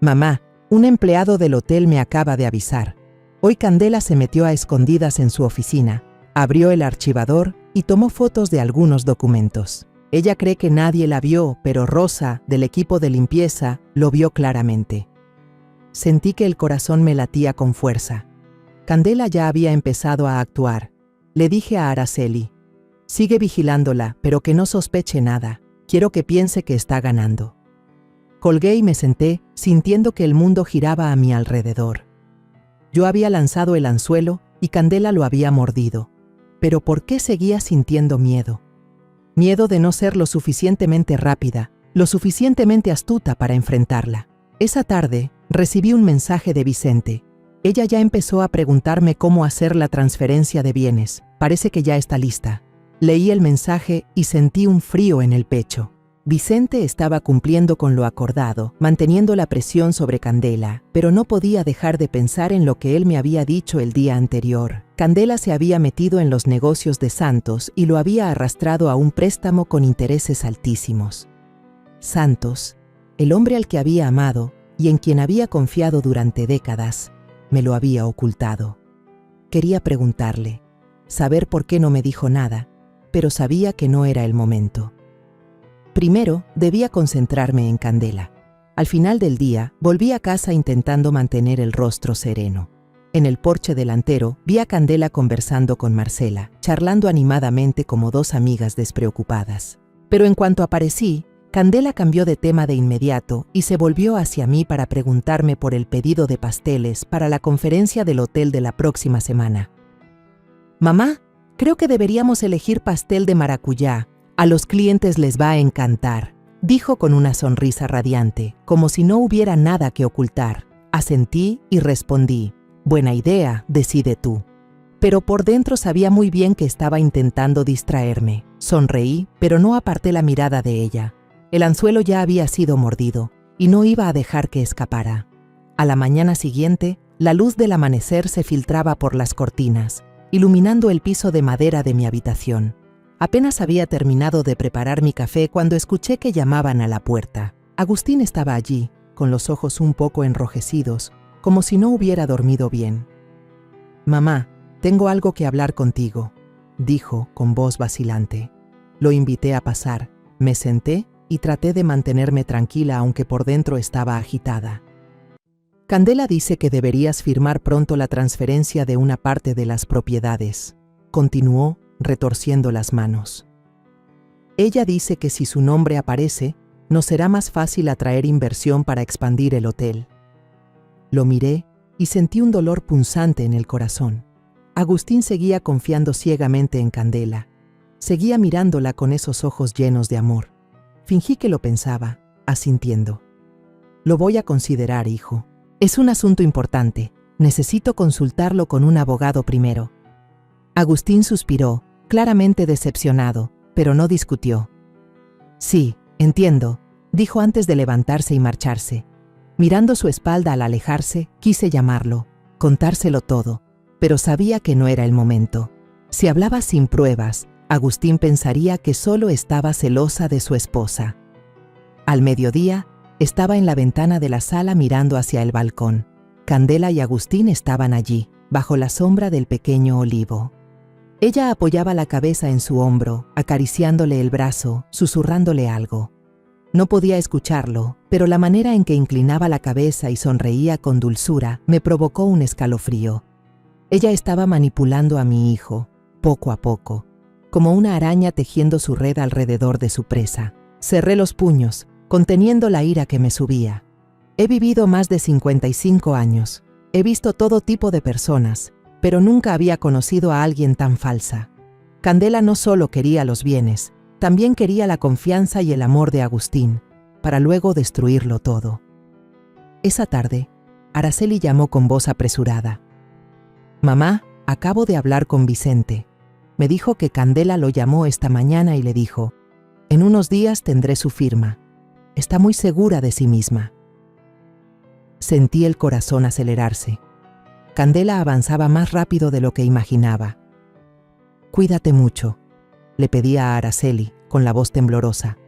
Mamá, un empleado del hotel me acaba de avisar. Hoy Candela se metió a escondidas en su oficina, abrió el archivador y tomó fotos de algunos documentos. Ella cree que nadie la vio, pero Rosa, del equipo de limpieza, lo vio claramente. Sentí que el corazón me latía con fuerza. Candela ya había empezado a actuar. Le dije a Araceli: sigue vigilándola, pero que no sospeche nada. Quiero que piense que está ganando. Colgué y me senté, sintiendo que el mundo giraba a mi alrededor. Yo había lanzado el anzuelo y Candela lo había mordido. Pero ¿por qué seguía sintiendo miedo? Miedo de no ser lo suficientemente rápida, lo suficientemente astuta para enfrentarla. Esa tarde, recibí un mensaje de Vicente. Ella ya empezó a preguntarme cómo hacer la transferencia de bienes. Parece que ya está lista. Leí el mensaje y sentí un frío en el pecho. Vicente estaba cumpliendo con lo acordado, manteniendo la presión sobre Candela, pero no podía dejar de pensar en lo que él me había dicho el día anterior. Candela se había metido en los negocios de Santos y lo había arrastrado a un préstamo con intereses altísimos. Santos, el hombre al que había amado y en quien había confiado durante décadas, me lo había ocultado. Quería preguntarle, saber por qué no me dijo nada, pero sabía que no era el momento. Primero, debía concentrarme en Candela. Al final del día, volví a casa intentando mantener el rostro sereno. En el porche delantero, vi a Candela conversando con Marcela, charlando animadamente como dos amigas despreocupadas. Pero en cuanto aparecí, Candela cambió de tema de inmediato y se volvió hacia mí para preguntarme por el pedido de pasteles para la conferencia del hotel de la próxima semana. «Mamá, creo que deberíamos elegir pastel de maracuyá. A los clientes les va a encantar», dijo con una sonrisa radiante, como si no hubiera nada que ocultar. Asentí y respondí, «Buena idea, decide tú». Pero por dentro sabía muy bien que estaba intentando distraerme. Sonreí, pero no aparté la mirada de ella. El anzuelo ya había sido mordido y no iba a dejar que escapara. A la mañana siguiente, la luz del amanecer se filtraba por las cortinas, iluminando el piso de madera de mi habitación. Apenas había terminado de preparar mi café cuando escuché que llamaban a la puerta. Agustín estaba allí, con los ojos un poco enrojecidos, como si no hubiera dormido bien. «Mamá, tengo algo que hablar contigo», dijo con voz vacilante. Lo invité a pasar, me senté y traté de mantenerme tranquila aunque por dentro estaba agitada. «Candela dice que deberías firmar pronto la transferencia de una parte de las propiedades», continuó, retorciendo las manos. «Ella dice que si su nombre aparece, nos será más fácil atraer inversión para expandir el hotel». Lo miré y sentí un dolor punzante en el corazón. Agustín seguía confiando ciegamente en Candela. Seguía mirándola con esos ojos llenos de amor. Fingí que lo pensaba, asintiendo. «Lo voy a considerar, hijo. Es un asunto importante. Necesito consultarlo con un abogado primero». Agustín suspiró, claramente decepcionado, pero no discutió. «Sí, entiendo», dijo antes de levantarse y marcharse. Mirando su espalda al alejarse, quise llamarlo, contárselo todo, pero sabía que no era el momento. Si hablaba sin pruebas, Agustín pensaría que solo estaba celosa de su esposa. Al mediodía, estaba en la ventana de la sala mirando hacia el balcón. Candela y Agustín estaban allí, bajo la sombra del pequeño olivo. Ella apoyaba la cabeza en su hombro, acariciándole el brazo, susurrándole algo. No podía escucharlo, pero la manera en que inclinaba la cabeza y sonreía con dulzura me provocó un escalofrío. Ella estaba manipulando a mi hijo, poco a poco, como una araña tejiendo su red alrededor de su presa. Cerré los puños, conteniendo la ira que me subía. He vivido más de 55 años. He visto todo tipo de personas, pero nunca había conocido a alguien tan falsa. Candela no solo quería los bienes, también quería la confianza y el amor de Agustín, para luego destruirlo todo. Esa tarde, Araceli llamó con voz apresurada. «Mamá, acabo de hablar con Vicente. Me dijo que Candela lo llamó esta mañana y le dijo, en unos días tendré su firma. Está muy segura de sí misma». Sentí el corazón acelerarse. Candela avanzaba más rápido de lo que imaginaba. «Cuídate mucho», le pedía a Araceli, con la voz temblorosa.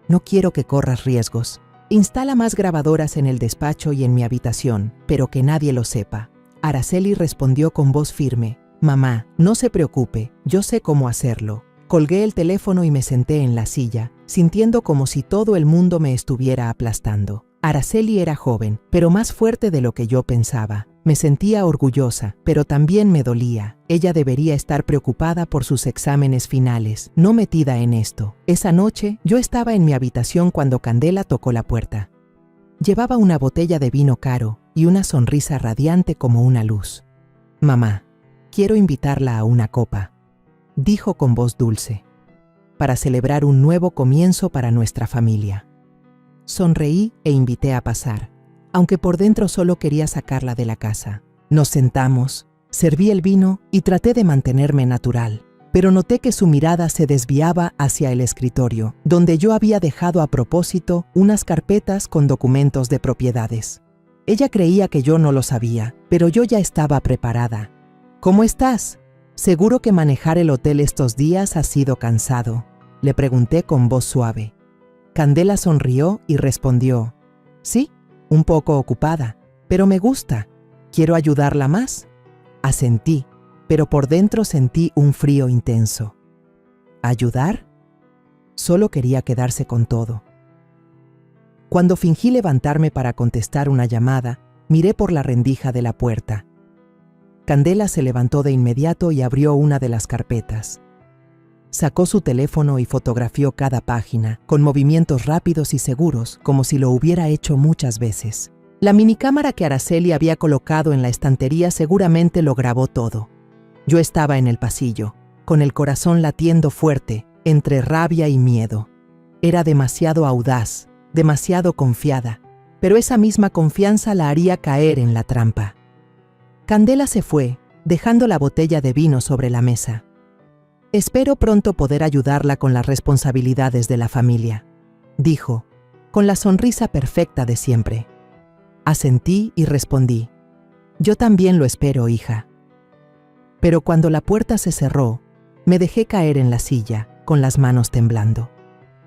«No quiero que corras riesgos. Instala más grabadoras en el despacho y en mi habitación, pero que nadie lo sepa». Araceli respondió con voz firme. «Mamá, no se preocupe, yo sé cómo hacerlo». Colgué el teléfono y me senté en la silla, sintiendo como si todo el mundo me estuviera aplastando. Araceli era joven, pero más fuerte de lo que yo pensaba. Me sentía orgullosa, pero también me dolía. Ella debería estar preocupada por sus exámenes finales, no metida en esto. Esa noche, yo estaba en mi habitación cuando Candela tocó la puerta. Llevaba una botella de vino caro y una sonrisa radiante como una luz. «Mamá, quiero invitarla a una copa», dijo con voz dulce, «para celebrar un nuevo comienzo para nuestra familia». Sonreí e invité a pasar, aunque por dentro solo quería sacarla de la casa. Nos sentamos, serví el vino y traté de mantenerme natural, pero noté que su mirada se desviaba hacia el escritorio, donde yo había dejado a propósito unas carpetas con documentos de propiedades. Ella creía que yo no lo sabía, pero yo ya estaba preparada. ¿Cómo estás? Seguro que manejar el hotel estos días ha sido cansado, le pregunté con voz suave. Candela sonrió y respondió, sí, un poco ocupada, pero me gusta. ¿Quiero ayudarla más? Asentí, pero por dentro sentí un frío intenso. ¿Ayudar? Solo quería quedarse con todo. Cuando fingí levantarme para contestar una llamada, miré por la rendija de la puerta. Candela se levantó de inmediato y abrió una de las carpetas. Sacó su teléfono y fotografió cada página, con movimientos rápidos y seguros, como si lo hubiera hecho muchas veces. La minicámara que Araceli había colocado en la estantería seguramente lo grabó todo. Yo estaba en el pasillo, con el corazón latiendo fuerte, entre rabia y miedo. Era demasiado audaz, demasiado confiada, pero esa misma confianza la haría caer en la trampa. Candela se fue, dejando la botella de vino sobre la mesa. Espero pronto poder ayudarla con las responsabilidades de la familia, dijo, con la sonrisa perfecta de siempre. Asentí y respondí, yo también lo espero, hija. Pero cuando la puerta se cerró, me dejé caer en la silla, con las manos temblando.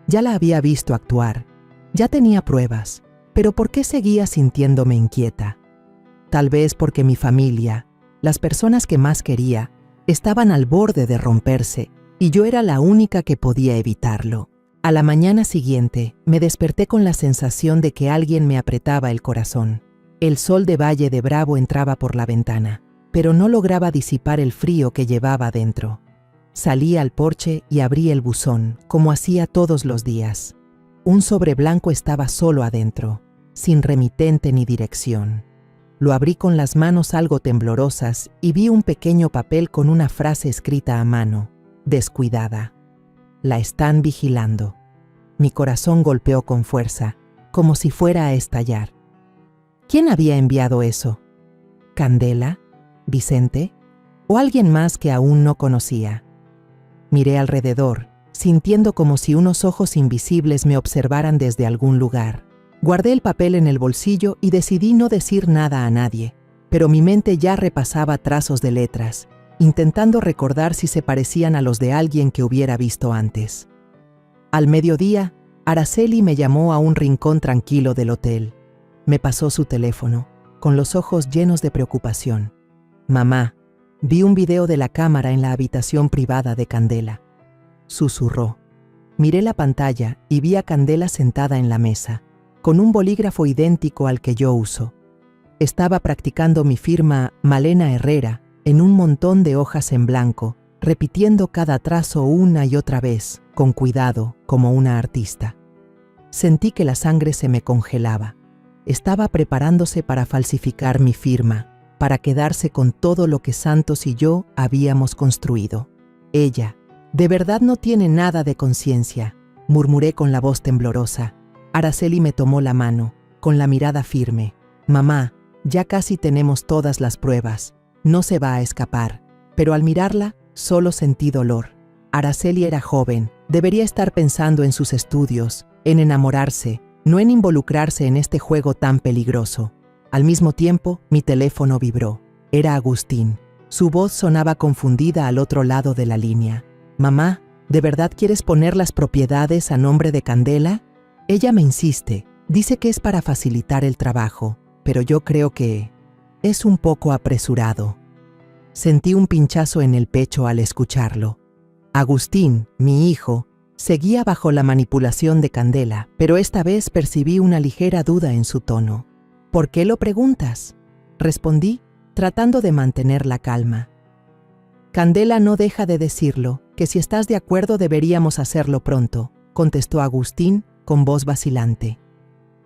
Ya la había visto actuar, ya tenía pruebas, pero ¿por qué seguía sintiéndome inquieta? Tal vez porque mi familia, las personas que más quería, estaban al borde de romperse y yo era la única que podía evitarlo. A la mañana siguiente, me desperté con la sensación de que alguien me apretaba el corazón. El sol de Valle de Bravo entraba por la ventana, pero no lograba disipar el frío que llevaba dentro. Salí al porche y abrí el buzón, como hacía todos los días. Un sobre blanco estaba solo adentro, sin remitente ni dirección. Lo abrí con las manos algo temblorosas y vi un pequeño papel con una frase escrita a mano, descuidada. La están vigilando. Mi corazón golpeó con fuerza, como si fuera a estallar. ¿Quién había enviado eso? ¿Candela? ¿Vicente? ¿O alguien más que aún no conocía? Miré alrededor, sintiendo como si unos ojos invisibles me observaran desde algún lugar. Guardé el papel en el bolsillo y decidí no decir nada a nadie, pero mi mente ya repasaba trazos de letras, intentando recordar si se parecían a los de alguien que hubiera visto antes. Al mediodía, Araceli me llamó a un rincón tranquilo del hotel. Me pasó su teléfono, con los ojos llenos de preocupación. «Mamá, vi un video de la cámara en la habitación privada de Candela», susurró. Miré la pantalla y vi a Candela sentada en la mesa, con un bolígrafo idéntico al que yo uso. Estaba practicando mi firma Malena Herrera en un montón de hojas en blanco, repitiendo cada trazo una y otra vez, con cuidado, como una artista. Sentí que la sangre se me congelaba. Estaba preparándose para falsificar mi firma, para quedarse con todo lo que Santos y yo habíamos construido. Ella, de verdad no tiene nada de conciencia, murmuré con la voz temblorosa. Araceli me tomó la mano, con la mirada firme. Mamá, ya casi tenemos todas las pruebas. No se va a escapar. Pero al mirarla, solo sentí dolor. Araceli era joven, debería estar pensando en sus estudios, en enamorarse, no en involucrarse en este juego tan peligroso. Al mismo tiempo, mi teléfono vibró. Era Agustín. Su voz sonaba confundida al otro lado de la línea. Mamá, ¿de verdad quieres poner las propiedades a nombre de Candela? Ella me insiste, dice que es para facilitar el trabajo, pero yo creo que es un poco apresurado. Sentí un pinchazo en el pecho al escucharlo. Agustín, mi hijo, seguía bajo la manipulación de Candela, pero esta vez percibí una ligera duda en su tono. ¿Por qué lo preguntas?, respondí, tratando de mantener la calma. Candela no deja de decirlo, que si estás de acuerdo deberíamos hacerlo pronto, contestó Agustín con voz vacilante.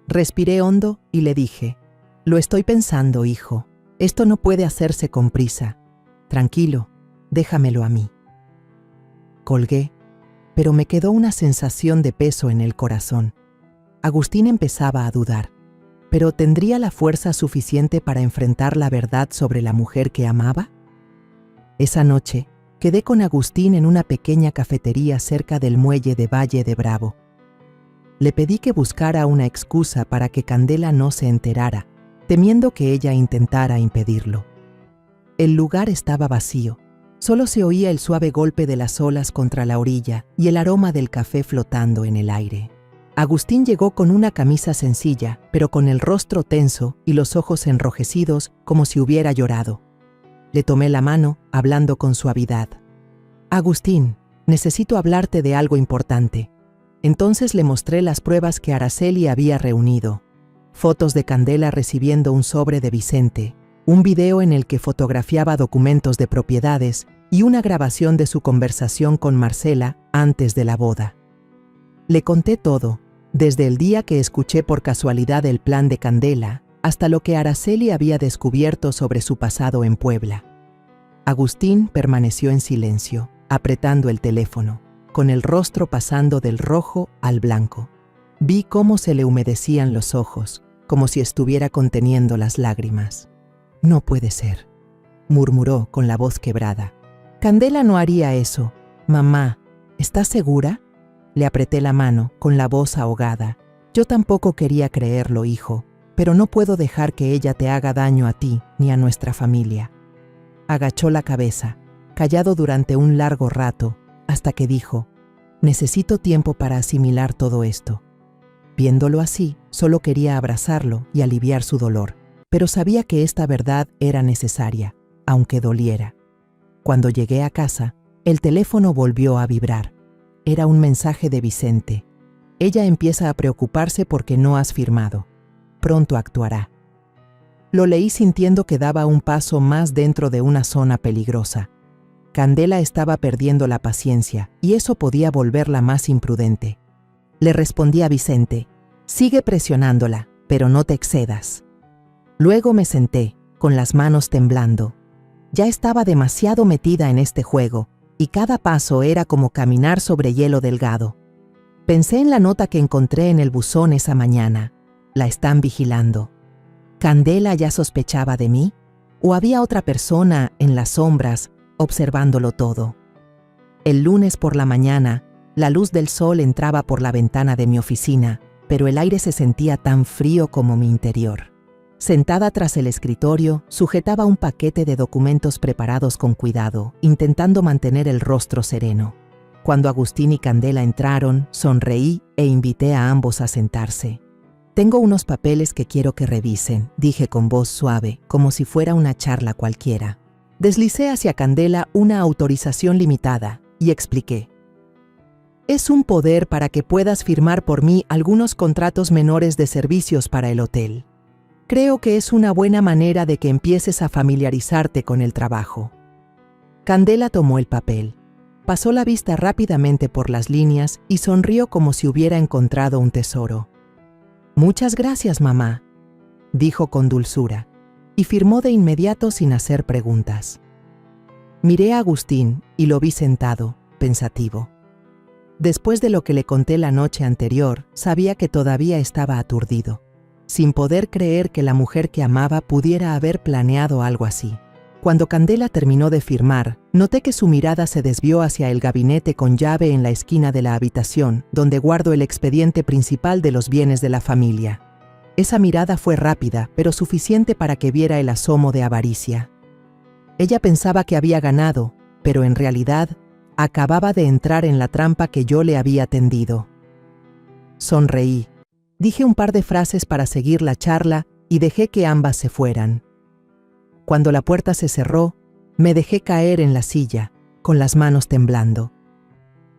Respiré hondo y le dije, lo estoy pensando, hijo, esto no puede hacerse con prisa. Tranquilo, déjamelo a mí. Colgué, pero me quedó una sensación de peso en el corazón. Agustín empezaba a dudar, pero ¿tendría la fuerza suficiente para enfrentar la verdad sobre la mujer que amaba? Esa noche, quedé con Agustín en una pequeña cafetería cerca del muelle de Valle de Bravo. Le pedí que buscara una excusa para que Candela no se enterara, temiendo que ella intentara impedirlo. El lugar estaba vacío. Solo se oía el suave golpe de las olas contra la orilla y el aroma del café flotando en el aire. Agustín llegó con una camisa sencilla, pero con el rostro tenso y los ojos enrojecidos como si hubiera llorado. Le tomé la mano, hablando con suavidad. «Agustín, necesito hablarte de algo importante». Entonces le mostré las pruebas que Araceli había reunido. Fotos de Candela recibiendo un sobre de Vicente, un video en el que fotografiaba documentos de propiedades y una grabación de su conversación con Marcela antes de la boda. Le conté todo, desde el día que escuché por casualidad el plan de Candela hasta lo que Araceli había descubierto sobre su pasado en Puebla. Agustín permaneció en silencio, apretando el teléfono, con el rostro pasando del rojo al blanco. Vi cómo se le humedecían los ojos, como si estuviera conteniendo las lágrimas. «No puede ser», murmuró con la voz quebrada. «Candela no haría eso. Mamá, ¿estás segura?». Le apreté la mano, con la voz ahogada. «Yo tampoco quería creerlo, hijo, pero no puedo dejar que ella te haga daño a ti ni a nuestra familia». Agachó la cabeza, callado durante un largo rato, hasta que dijo: «Necesito tiempo para asimilar todo esto». Viéndolo así, solo quería abrazarlo y aliviar su dolor, pero sabía que esta verdad era necesaria, aunque doliera. Cuando llegué a casa, el teléfono volvió a vibrar. Era un mensaje de Vicente. «Ella empieza a preocuparse porque no has firmado. Pronto actuará». Lo leí sintiendo que daba un paso más dentro de una zona peligrosa. Candela estaba perdiendo la paciencia y eso podía volverla más imprudente. Le respondí a Vicente: «Sigue presionándola, pero no te excedas». Luego me senté, con las manos temblando. Ya estaba demasiado metida en este juego, y cada paso era como caminar sobre hielo delgado. Pensé en la nota que encontré en el buzón esa mañana. «La están vigilando». ¿Candela ya sospechaba de mí? ¿O había otra persona en las sombras observándolo todo? El lunes por la mañana, la luz del sol entraba por la ventana de mi oficina, pero el aire se sentía tan frío como mi interior. Sentada tras el escritorio, sujetaba un paquete de documentos preparados con cuidado, intentando mantener el rostro sereno. Cuando Agustín y Candela entraron, sonreí e invité a ambos a sentarse. «Tengo unos papeles que quiero que revisen», dije con voz suave, como si fuera una charla cualquiera. Deslicé hacia Candela una autorización limitada y expliqué: «Es un poder para que puedas firmar por mí algunos contratos menores de servicios para el hotel. Creo que es una buena manera de que empieces a familiarizarte con el trabajo». Candela tomó el papel, pasó la vista rápidamente por las líneas y sonrió como si hubiera encontrado un tesoro. «Muchas gracias, mamá», dijo con dulzura, y firmó de inmediato sin hacer preguntas. Miré a Agustín y lo vi sentado, pensativo. Después de lo que le conté la noche anterior, sabía que todavía estaba aturdido, sin poder creer que la mujer que amaba pudiera haber planeado algo así. Cuando Candela terminó de firmar, noté que su mirada se desvió hacia el gabinete con llave en la esquina de la habitación, donde guardo el expediente principal de los bienes de la familia. Esa mirada fue rápida, pero suficiente para que viera el asomo de avaricia. Ella pensaba que había ganado, pero en realidad acababa de entrar en la trampa que yo le había tendido. Sonreí. Dije un par de frases para seguir la charla y dejé que ambas se fueran. Cuando la puerta se cerró, me dejé caer en la silla, con las manos temblando.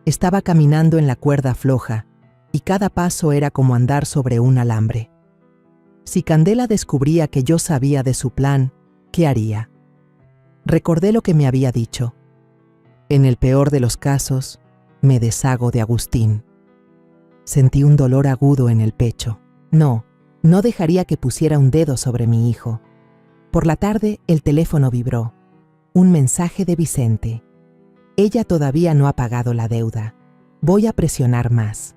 Estaba caminando en la cuerda floja, y cada paso era como andar sobre un alambre. Si Candela descubría que yo sabía de su plan, ¿qué haría? Recordé lo que me había dicho. En el peor de los casos, me deshago de Agustín. Sentí un dolor agudo en el pecho. No dejaría que pusiera un dedo sobre mi hijo. Por la tarde, el teléfono vibró. Un mensaje de Vicente. «Ella todavía no ha pagado la deuda. Voy a presionar más».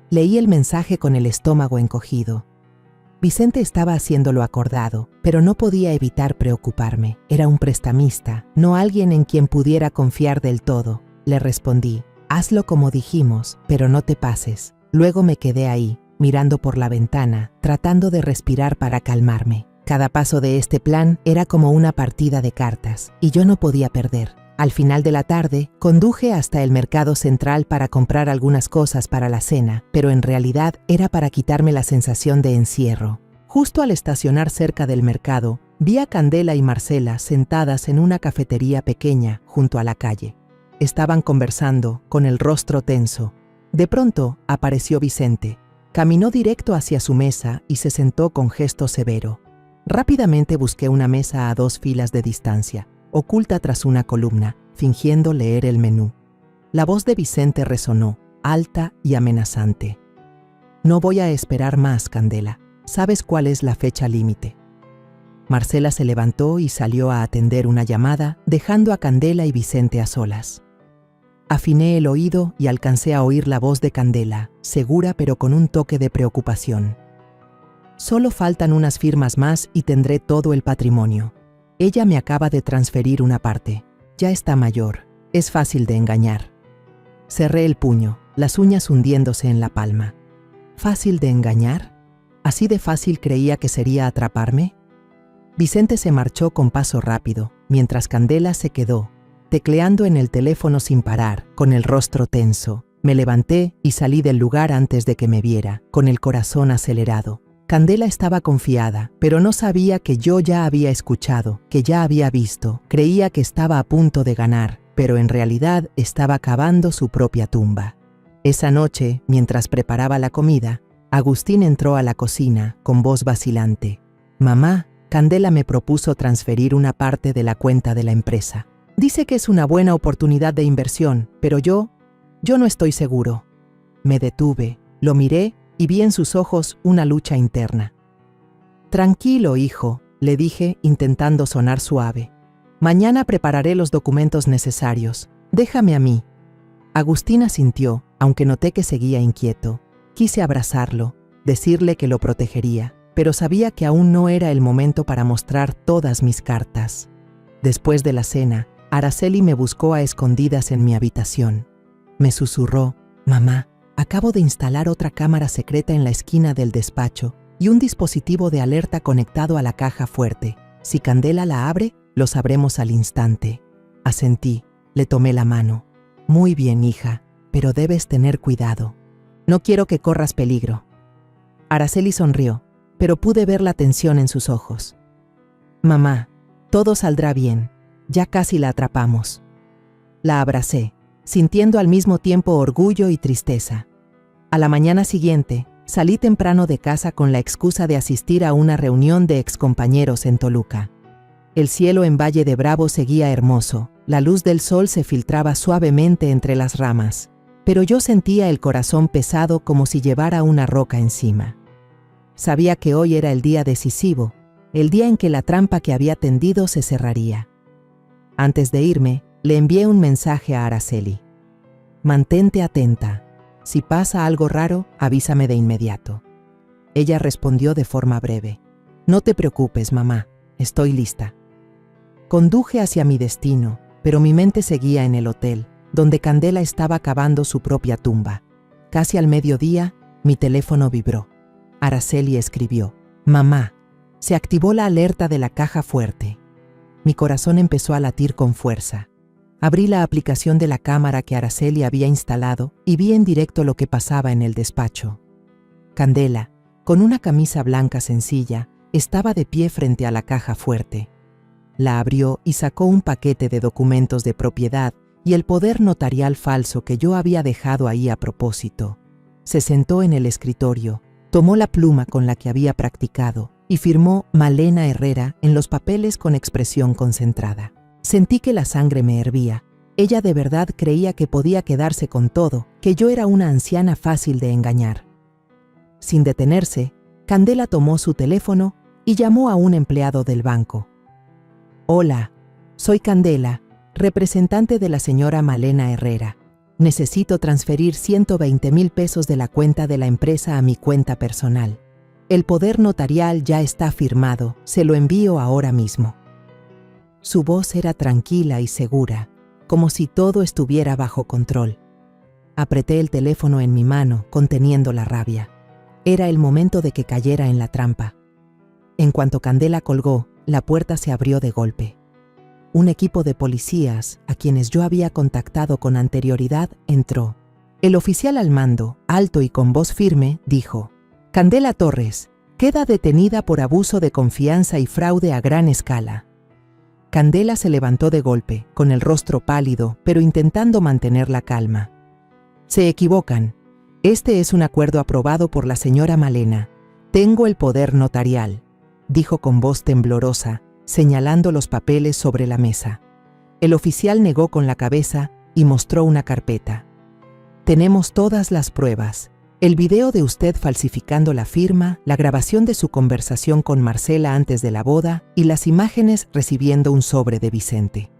Leí el mensaje con el estómago encogido. Vicente estaba haciendo lo acordado, pero no podía evitar preocuparme. Era un prestamista, no alguien en quien pudiera confiar del todo. Le respondí: «Hazlo como dijimos, pero no te pases». Luego me quedé ahí, mirando por la ventana, tratando de respirar para calmarme. Cada paso de este plan era como una partida de cartas, y yo no podía perder. Al final de la tarde, conduje hasta el mercado central para comprar algunas cosas para la cena, pero en realidad era para quitarme la sensación de encierro. Justo al estacionar cerca del mercado, vi a Candela y Marcela sentadas en una cafetería pequeña junto a la calle. Estaban conversando, con el rostro tenso. De pronto, apareció Vicente. Caminó directo hacia su mesa y se sentó con gesto severo. Rápidamente busqué una mesa a 2 filas de distancia, oculta tras una columna, fingiendo leer el menú. La voz de Vicente resonó, alta y amenazante. No voy a esperar más, Candela. ¿Sabes cuál es la fecha límite? Marcela se levantó y salió a atender una llamada, dejando a Candela y Vicente a solas. Afiné el oído y alcancé a oír la voz de Candela, segura pero con un toque de preocupación. Solo faltan unas firmas más y tendré todo el patrimonio. Ella me acaba de transferir una parte. Ya está mayor. Es fácil de engañar. Cerré el puño, las uñas hundiéndose en la palma. ¿Fácil de engañar? ¿Así de fácil creía que sería atraparme? Vicente se marchó con paso rápido, mientras Candela se quedó, tecleando en el teléfono sin parar, con el rostro tenso. Me levanté y salí del lugar antes de que me viera, con el corazón acelerado. Candela estaba confiada, pero no sabía que yo ya había escuchado, que ya había visto. Creía que estaba a punto de ganar, pero en realidad estaba cavando su propia tumba. Esa noche, mientras preparaba la comida, Agustín entró a la cocina con voz vacilante. «Mamá, Candela me propuso transferir una parte de la cuenta de la empresa. Dice que es una buena oportunidad de inversión, pero yo no estoy seguro». Me detuve, lo miré y vi en sus ojos una lucha interna. «Tranquilo, hijo», le dije intentando sonar suave. «Mañana prepararé los documentos necesarios. Déjame a mí». Agustín asintió, aunque noté que seguía inquieto. Quise abrazarlo, decirle que lo protegería, pero sabía que aún no era el momento para mostrar todas mis cartas. Después de la cena, Araceli me buscó a escondidas en mi habitación. Me susurró: «Mamá, acabo de instalar otra cámara secreta en la esquina del despacho y un dispositivo de alerta conectado a la caja fuerte. Si Candela la abre, lo sabremos al instante». Asentí, le tomé la mano. «Muy bien, hija, pero debes tener cuidado. No quiero que corras peligro». Araceli sonrió, pero pude ver la tensión en sus ojos. «Mamá, todo saldrá bien. Ya casi la atrapamos». La abracé, sintiendo al mismo tiempo orgullo y tristeza. A la mañana siguiente, salí temprano de casa con la excusa de asistir a una reunión de excompañeros en Toluca. El cielo en Valle de Bravo seguía hermoso, la luz del sol se filtraba suavemente entre las ramas, pero yo sentía el corazón pesado como si llevara una roca encima. Sabía que hoy era el día decisivo, el día en que la trampa que había tendido se cerraría. Antes de irme, le envié un mensaje a Araceli. «Mantente atenta. Si pasa algo raro, avísame de inmediato». Ella respondió de forma breve: «No te preocupes, mamá, estoy lista». Conduje hacia mi destino, pero mi mente seguía en el hotel, donde Candela estaba cavando su propia tumba. Casi al mediodía, mi teléfono vibró. Araceli escribió: «Mamá, se activó la alerta de la caja fuerte». Mi corazón empezó a latir con fuerza. Abrí la aplicación de la cámara que Araceli había instalado y vi en directo lo que pasaba en el despacho. Candela, con una camisa blanca sencilla, estaba de pie frente a la caja fuerte. La abrió y sacó un paquete de documentos de propiedad y el poder notarial falso que yo había dejado ahí a propósito. Se sentó en el escritorio, tomó la pluma con la que había practicado y firmó Malena Herrera en los papeles con expresión concentrada. Sentí que la sangre me hervía. Ella de verdad creía que podía quedarse con todo, que yo era una anciana fácil de engañar. Sin detenerse, Candela tomó su teléfono y llamó a un empleado del banco. «Hola, soy Candela, representante de la señora Malena Herrera. Necesito transferir 120,000 pesos de la cuenta de la empresa a mi cuenta personal. El poder notarial ya está firmado, se lo envío ahora mismo». Su voz era tranquila y segura, como si todo estuviera bajo control. Apreté el teléfono en mi mano, conteniendo la rabia. Era el momento de que cayera en la trampa. En cuanto Candela colgó, la puerta se abrió de golpe. Un equipo de policías, a quienes yo había contactado con anterioridad, entró. El oficial al mando, alto y con voz firme, dijo: «Candela Torres, queda detenida por abuso de confianza y fraude a gran escala». Candela se levantó de golpe, con el rostro pálido, pero intentando mantener la calma. «Se equivocan. Este es un acuerdo aprobado por la señora Malena. Tengo el poder notarial», dijo con voz temblorosa, señalando los papeles sobre la mesa. El oficial negó con la cabeza y mostró una carpeta. «Tenemos todas las pruebas. El video de usted falsificando la firma, la grabación de su conversación con Marcela antes de la boda y las imágenes recibiendo un sobre de Vicente».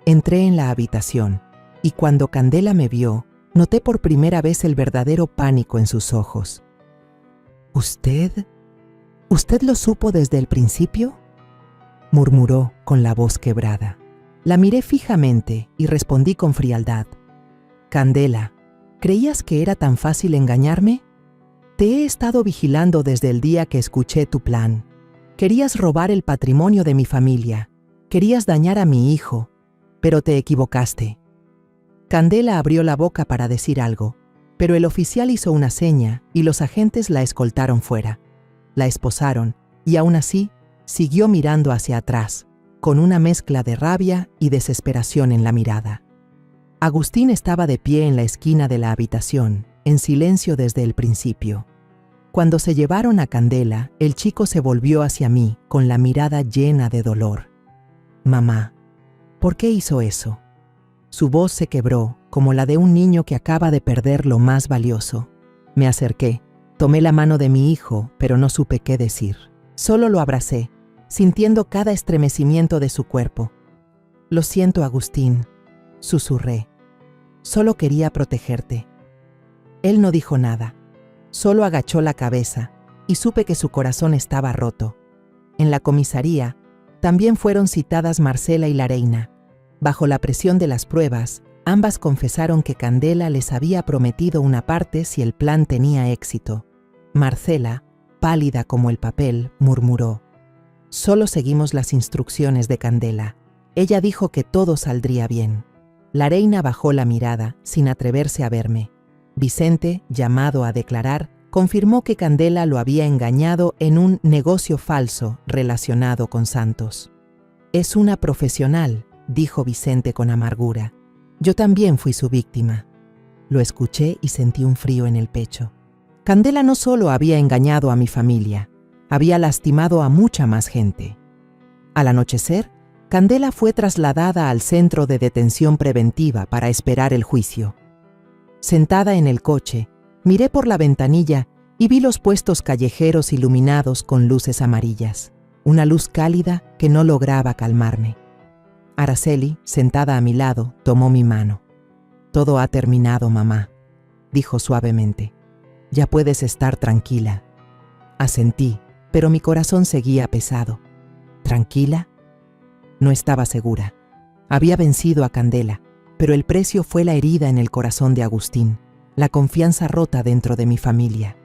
Entré en la habitación y cuando Candela me vio, noté por primera vez el verdadero pánico en sus ojos. «¿Usted lo supo desde el principio?», murmuró con la voz quebrada. La miré fijamente y respondí con frialdad: «Candela, ¿creías que era tan fácil engañarme? Te he estado vigilando desde el día que escuché tu plan. Querías robar el patrimonio de mi familia, querías dañar a mi hijo, pero te equivocaste». Candela abrió la boca para decir algo, pero el oficial hizo una seña y los agentes la escoltaron fuera. La esposaron y aún así siguió mirando hacia atrás, con una mezcla de rabia y desesperación en la mirada. Agustín estaba de pie en la esquina de la habitación, en silencio desde el principio. Cuando se llevaron a Candela, el chico se volvió hacia mí con la mirada llena de dolor. «Mamá, ¿por qué hizo eso?». Su voz se quebró, como la de un niño que acaba de perder lo más valioso. Me acerqué, tomé la mano de mi hijo, pero no supe qué decir. Solo lo abracé, sintiendo cada estremecimiento de su cuerpo. «Lo siento, Agustín», susurré. «Solo quería protegerte». Él no dijo nada, solo agachó la cabeza y supe que su corazón estaba roto. En la comisaría también fueron citadas Marcela y la reina. Bajo la presión de las pruebas, ambas confesaron que Candela les había prometido una parte si el plan tenía éxito. Marcela, pálida como el papel, murmuró: «Solo seguimos las instrucciones de Candela. Ella dijo que todo saldría bien». La reina bajó la mirada, sin atreverse a verme. Vicente, llamado a declarar, confirmó que Candela lo había engañado en un negocio falso relacionado con Santos. «Es una profesional», dijo Vicente con amargura. «Yo también fui su víctima». Lo escuché y sentí un frío en el pecho. Candela no solo había engañado a mi familia, había lastimado a mucha más gente. Al anochecer, Candela fue trasladada al centro de detención preventiva para esperar el juicio. Sentada en el coche, miré por la ventanilla y vi los puestos callejeros iluminados con luces amarillas, una luz cálida que no lograba calmarme. Araceli, sentada a mi lado, tomó mi mano. «Todo ha terminado, mamá», dijo suavemente. «Ya puedes estar tranquila». Asentí, pero mi corazón seguía pesado. ¿Tranquila? No estaba segura. Había vencido a Candela, pero el precio fue la herida en el corazón de Agustín, la confianza rota dentro de mi familia.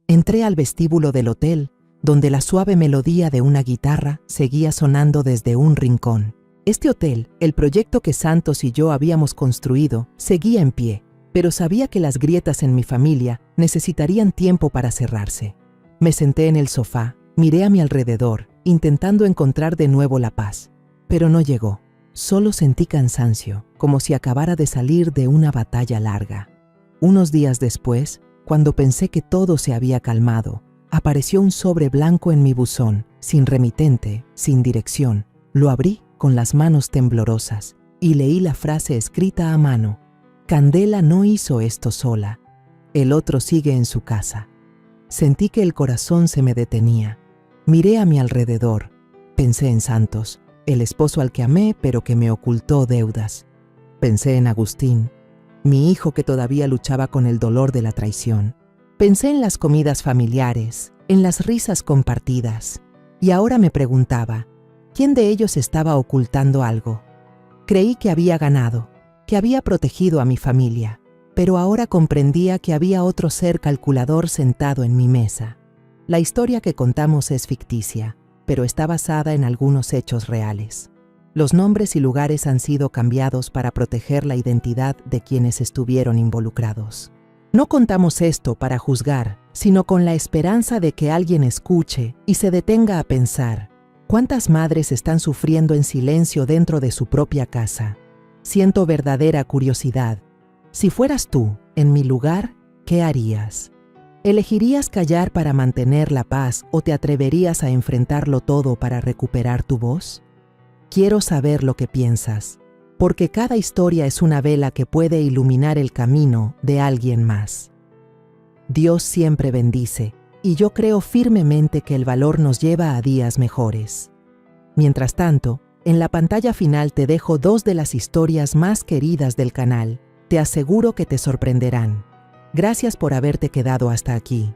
Entré al vestíbulo del hotel, donde la suave melodía de una guitarra seguía sonando desde un rincón. Este hotel, el proyecto que Santos y yo habíamos construido, seguía en pie, pero sabía que las grietas en mi familia necesitarían tiempo para cerrarse. Me senté en el sofá, miré a mi alrededor, intentando encontrar de nuevo la paz. Pero no llegó. Solo sentí cansancio, como si acabara de salir de una batalla larga. Unos días después, cuando pensé que todo se había calmado, apareció un sobre blanco en mi buzón, sin remitente, sin dirección. Lo abrí con las manos temblorosas y leí la frase escrita a mano: «Candela no hizo esto sola. El otro sigue en su casa». Sentí que el corazón se me detenía. Miré a mi alrededor. Pensé en Santos, el esposo al que amé pero que me ocultó deudas. Pensé en Agustín, mi hijo que todavía luchaba con el dolor de la traición. Pensé en las comidas familiares, en las risas compartidas. Y ahora me preguntaba, ¿quién de ellos estaba ocultando algo? Creí que había ganado, que había protegido a mi familia, pero ahora comprendía que había otro ser calculador sentado en mi mesa. La historia que contamos es ficticia, pero está basada en algunos hechos reales. Los nombres y lugares han sido cambiados para proteger la identidad de quienes estuvieron involucrados. No contamos esto para juzgar, sino con la esperanza de que alguien escuche y se detenga a pensar: ¿cuántas madres están sufriendo en silencio dentro de su propia casa? Siento verdadera curiosidad. Si fueras tú, en mi lugar, ¿qué harías? ¿Elegirías callar para mantener la paz o te atreverías a enfrentarlo todo para recuperar tu voz? Quiero saber lo que piensas, porque cada historia es una vela que puede iluminar el camino de alguien más. Dios siempre bendice, y yo creo firmemente que el valor nos lleva a días mejores. Mientras tanto, en la pantalla final te dejo 2 de las historias más queridas del canal. Te aseguro que te sorprenderán. Gracias por haberte quedado hasta aquí.